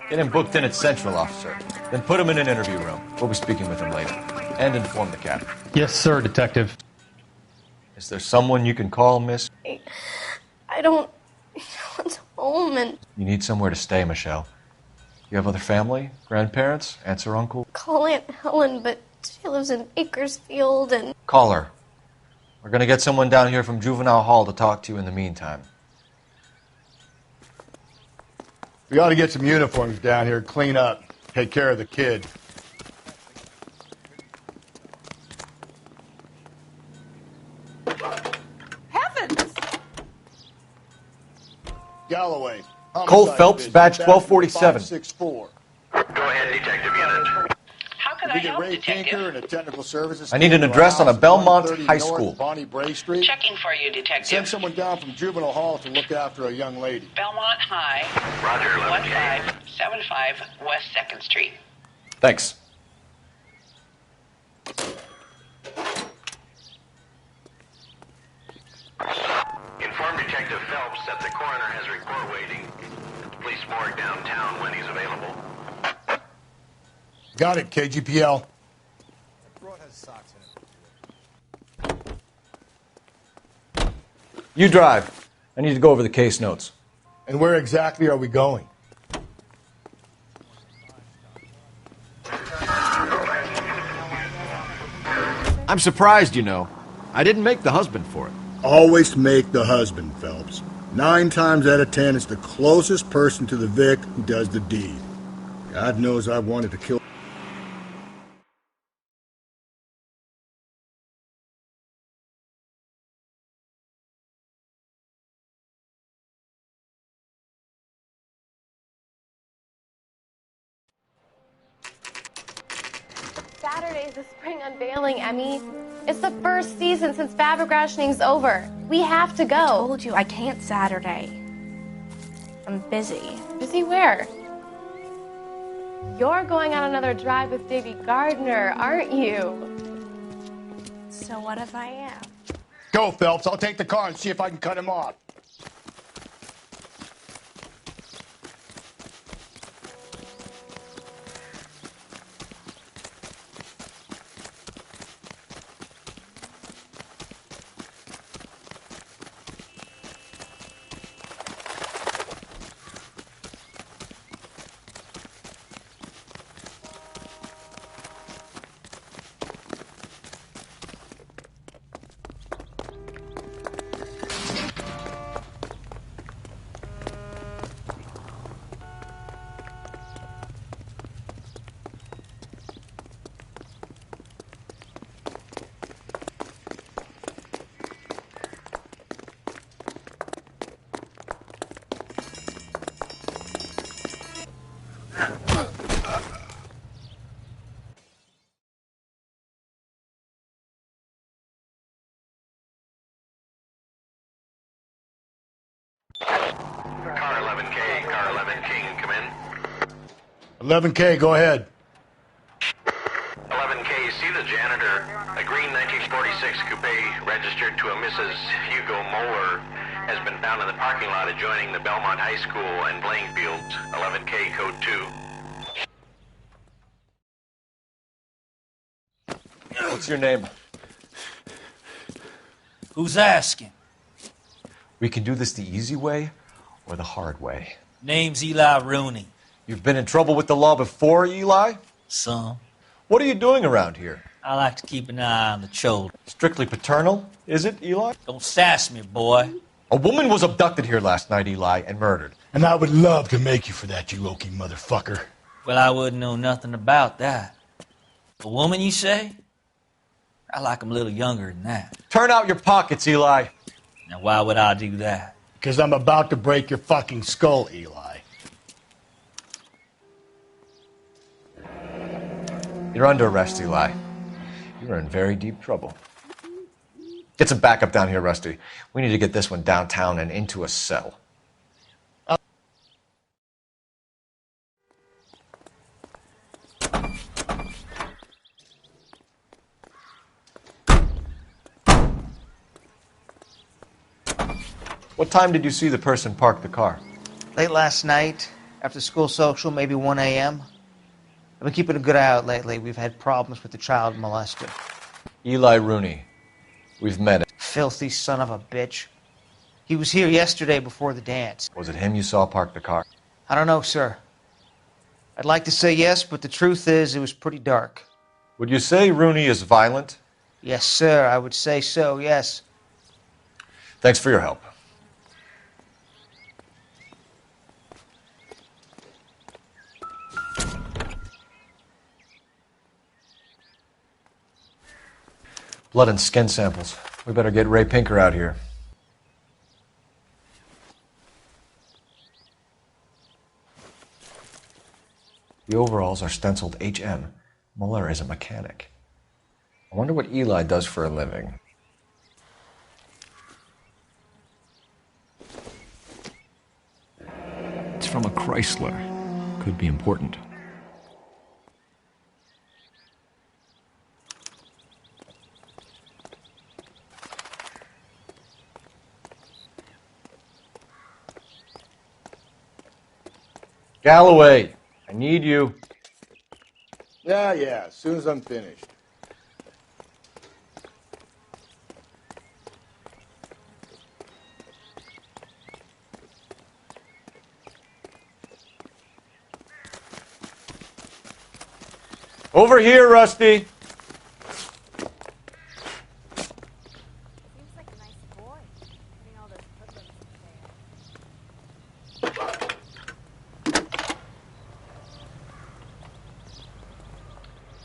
Get him booked in at Central, officer. Then put him in an interview room. We'll be speaking with him later. And inform the captain. Yes, sir, Detective. Is there someone you can call, miss? I don't want home and You need somewhere to stay, Michelle. You have other family? Grandparents? Aunts or uncle? call Aunt Helen, but she lives in Bakersfield and Call her. We're going to get someone down here from Juvenile Hall to talk to you in the meantime. We ought to get some uniforms down here, clean up, take care of the kid. Heavens! Galloway. Cole Phelps, badge 1247. 564. Go ahead, Detective Unit. How can I We get help, Ray Detective? Tinker and a technical services. I need an team to our address on a house at Belmont 130 High North School. Bonnie Bray Street. Checking for you, Detective. Send someone down from Juvenile Hall to look after a young lady. Belmont High, Roger, 11K. 1575 West 2nd Street. Thanks. Inform Detective Phelps that the coroner has a report waiting at the police morgue downtown when he's available. Got it, KGPL. You drive. I need to go over the case notes. And where exactly are we going? I'm surprised, you know. I didn't make the husband for it. Always make the husband, Phelps. 9 times out of 10, it's the closest person to the Vic who does the deed. God knows I wanted to kill. Saturday's the spring unveiling, Emmy. It's the first season since fabric rationing's over. We have to go. I told you I can't Saturday. I'm busy. Busy where? You're going on another drive with Davy Gardner, aren't you? So what if I am? Go, Phelps. I'll take the car and see if I can cut him off. Car 11K, Car 11 King, come in. 11K, go ahead. 11K, see the janitor. A green 1946 coupe registered to a Mrs. Hugo Moeller has been found in the parking lot adjoining the Belmont High School and playing fields. 11K, code 2. What's your name? Who's asking? We can do this the easy way or the hard way. Name's Eli Rooney. You've been in trouble with the law before, Eli? Some. What are you doing around here? I like to keep an eye on the children. Strictly paternal, is it, Eli? Don't sass me, boy. A woman was abducted here last night, Eli, and murdered. And I would love to make you for that, you oaky motherfucker. Well, I wouldn't know nothing about that. A woman, you say? I like 'em a little younger than that. Turn out your pockets, Eli. Now, why would I do that? Because I'm about to break your fucking skull, Eli. You're under arrest, Eli. You're in very deep trouble. Get some backup down here, Rusty. We need to get this one downtown and into a cell. What time did you see the person park the car? Late last night, after school social, maybe 1 a.m. I've been keeping a good eye out lately. We've had problems with the child molester. Eli Rooney. We've met him. Filthy son of a bitch. He was here yesterday before the dance. Was it him you saw park the car? I don't know, sir. I'd like to say yes, but the truth is it was pretty dark. Would you say Rooney is violent? Yes, sir. I would say so, yes. Thanks for your help. Blood and skin samples. We better get Ray Pinker out here. The overalls are stenciled HM. Muller is a mechanic. I wonder what Eli does for a living. It's from a Chrysler. Could be important. Galloway, I need you. Yeah, as soon as I'm finished. Over here, Rusty.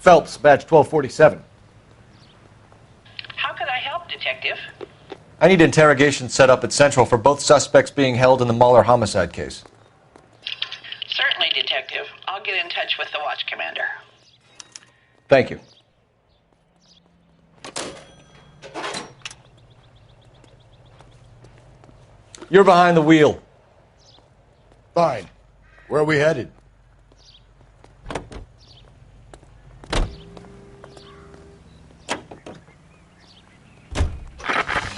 Phelps, badge 1247. How could I help, Detective? I need interrogation set up at Central for both suspects being held in the Mahler homicide case. Certainly, Detective. I'll get in touch with the watch commander. Thank you. You're behind the wheel. Fine. Where are we headed?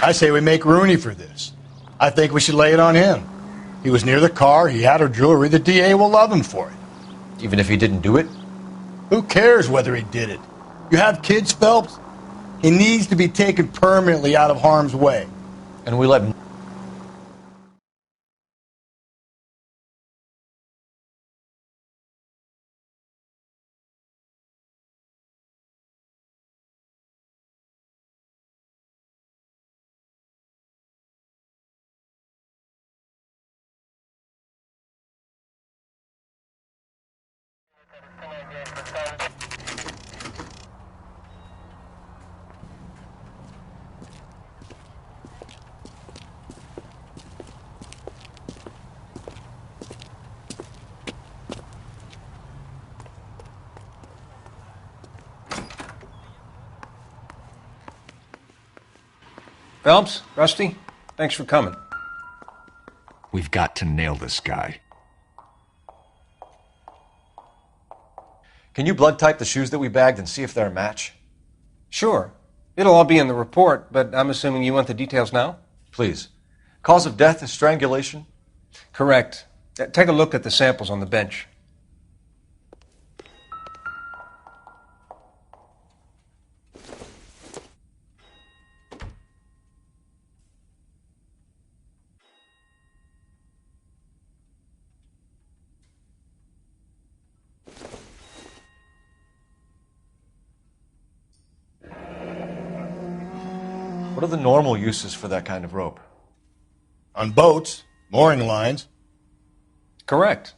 I say we make Rooney for this. I think we should lay it on him. He was near the car, he had her jewelry, the DA will love him for it. Even if he didn't do it? Who cares whether he did it? You have kids, Phelps? He needs to be taken permanently out of harm's way. And we let Phelps, Rusty, thanks for coming. We've got to nail this guy. Can you blood type the shoes that we bagged and see if they're a match? Sure. It'll all be in the report, but I'm assuming you want the details now? Please. Cause of death is strangulation? Correct. Take a look at the samples on the bench. What are the normal uses for that kind of rope? On boats, mooring lines. Correct.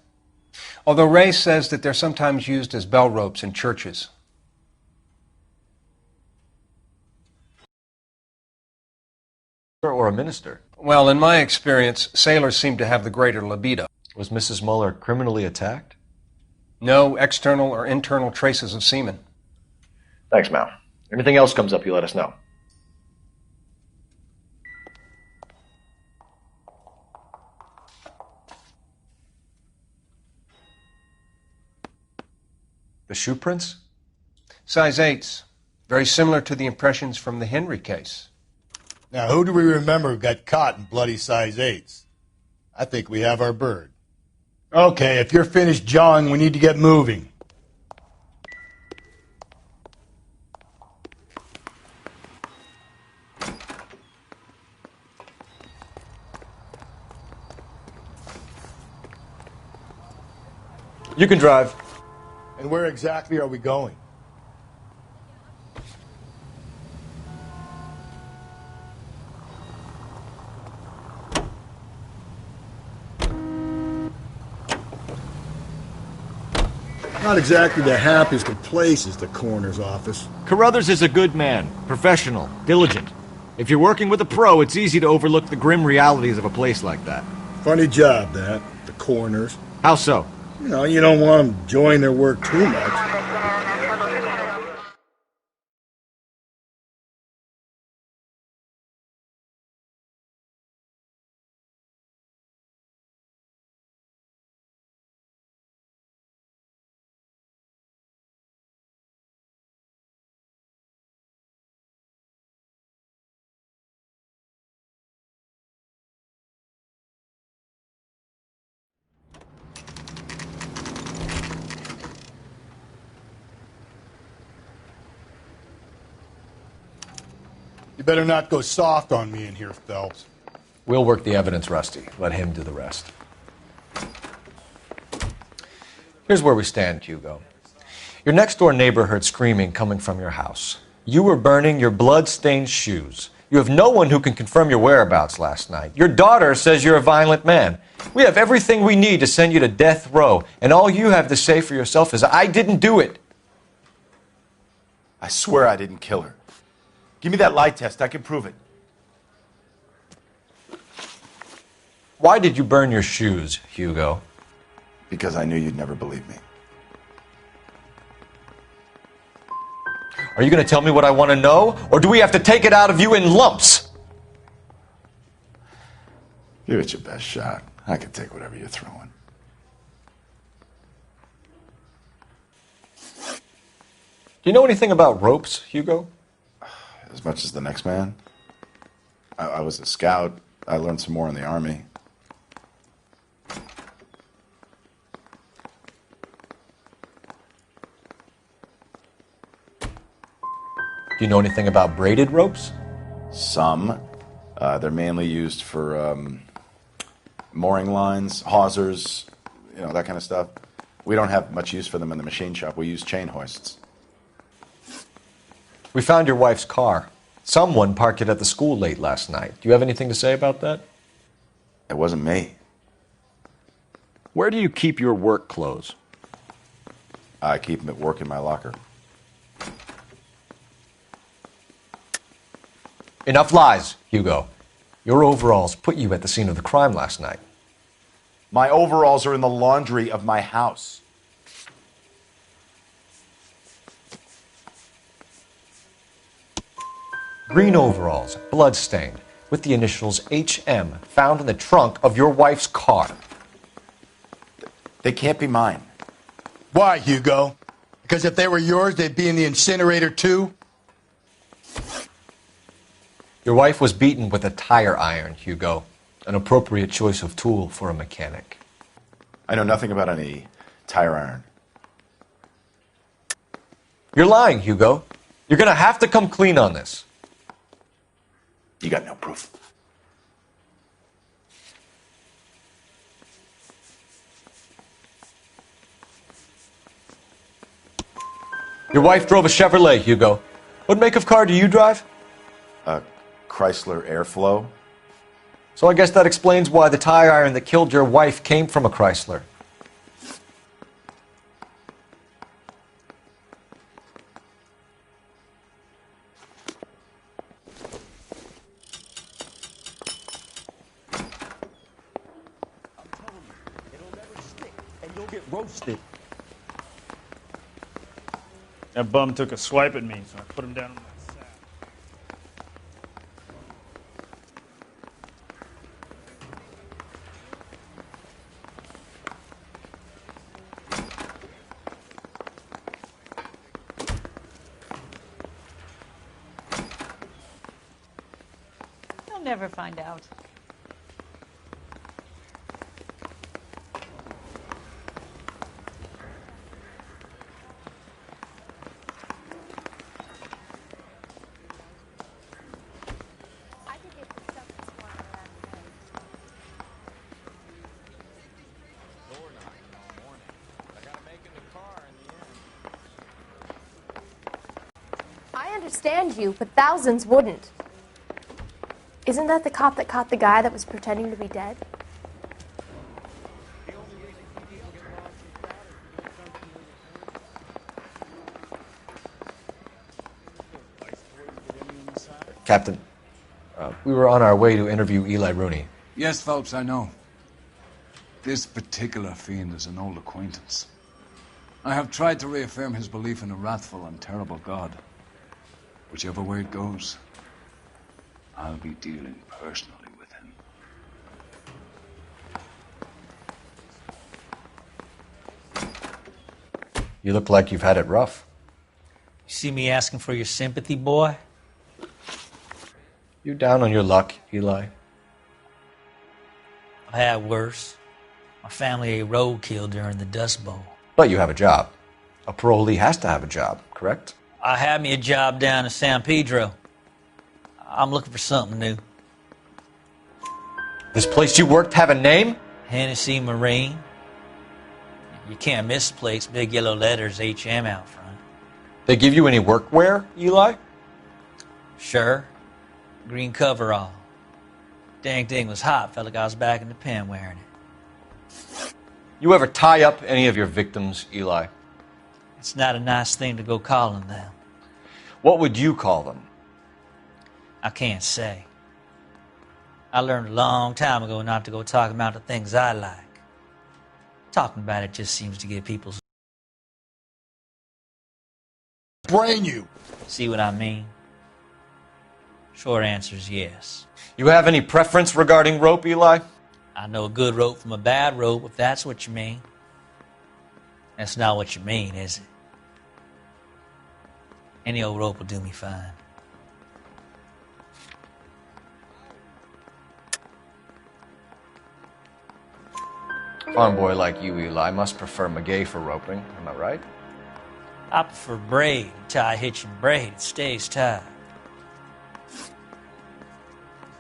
Although Ray says that they're sometimes used as bell ropes in churches. Or a minister? Well, in my experience, sailors seem to have the greater libido. Was Mrs. Muller criminally attacked? No external or internal traces of semen. Thanks, Mal. Anything else comes up, you let us know. The shoe prints? Size 8s. Very similar to the impressions from the Henry case. Now, who do we remember got caught in bloody size 8s? I think we have our bird. Okay, if you're finished jawing, we need to get moving. You can drive. And where exactly are we going? Not exactly the happiest of places, the coroner's office. Carruthers is a good man, professional, diligent. If you're working with a pro, it's easy to overlook the grim realities of a place like that. Funny job, that. The coroner's. How so? You know, you don't want them enjoying their work too much. You better not go soft on me in here, Phelps. We'll work the evidence, Rusty. Let him do the rest. Here's where we stand, Hugo. Your next-door neighbor heard screaming coming from your house. You were burning your blood-stained shoes. You have no one who can confirm your whereabouts last night. Your daughter says you're a violent man. We have everything we need to send you to death row, and all you have to say for yourself is, I didn't do it. I swear I didn't kill her. Give me that lie test. I can prove it. Why did you burn your shoes, Hugo? Because I knew you'd never believe me. Are you going to tell me what I want to know, or do we have to take it out of you in lumps? Give it your best shot. I can take whatever you're throwing. Do you know anything about ropes, Hugo? As much as the next man. I was a scout. I learned some more in the Army. Do you know anything about braided ropes? Some. They're mainly used for mooring lines, hawsers, you know, that kind of stuff. We don't have much use for them in the machine shop. We use chain hoists. We found your wife's car. Someone parked it at the school late last night. Do you have anything to say about that? It wasn't me. Where do you keep your work clothes? I keep them at work in my locker. Enough lies, Hugo. Your overalls put you at the scene of the crime last night. My overalls are in the laundry of my house. Green overalls, blood-stained, with the initials HM found in the trunk of your wife's car. They can't be mine. Why, Hugo? Because if they were yours, they'd be in the incinerator too? Your wife was beaten with a tire iron, Hugo. An appropriate choice of tool for a mechanic. I know nothing about any tire iron. You're lying, Hugo. You're going to have to come clean on this. You got no proof. Your wife drove a Chevrolet, Hugo. What make of car do you drive? Chrysler Airflow. So I guess that explains why the tire iron that killed your wife came from a Chrysler. Roasted. That bum took a swipe at me, so I put him down on my sack. You'll never find out. I understand you, but thousands wouldn't. Isn't that the cop that caught the guy that was pretending to be dead? Captain, we were on our way to interview Eli Rooney. Yes, Phelps, I know. This particular fiend is an old acquaintance. I have tried to reaffirm his belief in a wrathful and terrible God. Whichever way it goes, I'll be dealing personally with him. You look like you've had it rough. You see me asking for your sympathy, boy? You down on your luck, Eli? I had worse. My family ate roadkill during the Dust Bowl. But you have a job. A parolee has to have a job, correct? I had me a job down in San Pedro. I'm looking for something new. This place you worked have a name? Hennessy Marine. You can't miss the place. Big yellow letters, HM out front. They give you any workwear, Eli? Sure. Green coverall. Dang thing was hot. Felt like I was back in the pen wearing it. You ever tie up any of your victims, Eli? It's not a nice thing to go calling them. What would you call them? I can't say. I learned a long time ago not to go talking about the things I like. Talking about it just seems to get people's brain you. See what I mean? Short answer is yes. You have any preference regarding rope, Eli? I know a good rope from a bad rope, if that's what you mean. That's not what you mean, is it? Any old rope will do me fine. Farm boy like you, Eli, must prefer McGay for roping. Am I right? I prefer braid. Tie, hitch, and braid. It stays tied.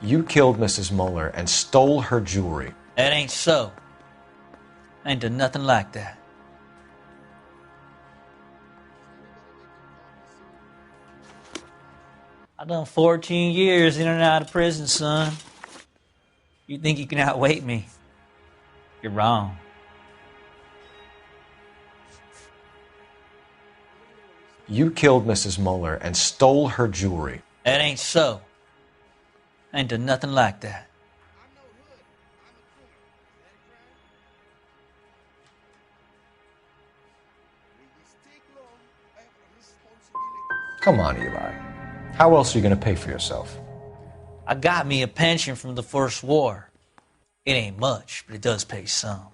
You killed Mrs. Muller and stole her jewelry. That ain't so. I ain't done nothing like that. I done 14 years in and out of prison, son. You think you can outweight me? You're wrong. You killed Mrs. Muller and stole her jewelry. That ain't so. I ain't done nothing like that. Come on, Eli. How else are you going to pay for yourself? I got me a pension from the First War. It ain't much, but it does pay some.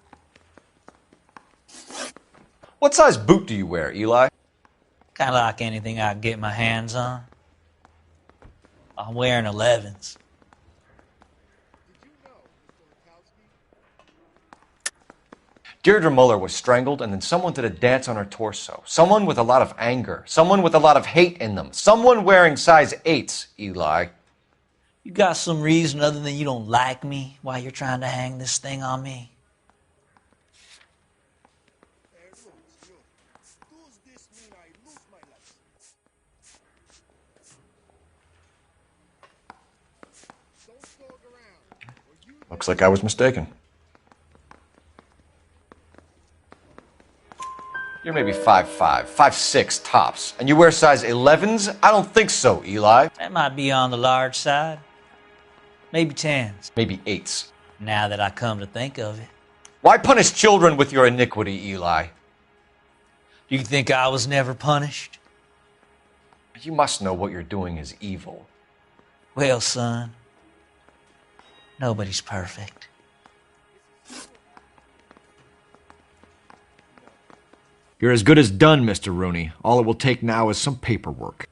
What size boot do you wear, Eli? Kind of like anything I can get my hands on. I'm wearing 11s. Deirdre Muller was strangled, and then someone did a dance on her torso. Someone with a lot of anger. Someone with a lot of hate in them. Someone wearing size 8s, Eli. You got some reason other than you don't like me why you're trying to hang this thing on me? Looks like I was mistaken. You're maybe 5'5", 5'6" tops, and you wear size 11s? I don't think so, Eli. That might be on the large side. Maybe 10s. Maybe 8s. Now that I come to think of it. Why punish children with your iniquity, Eli? Do you think I was never punished? You must know what you're doing is evil. Well, son, nobody's perfect. You're as good as done, Mr. Rooney. All it will take now is some paperwork.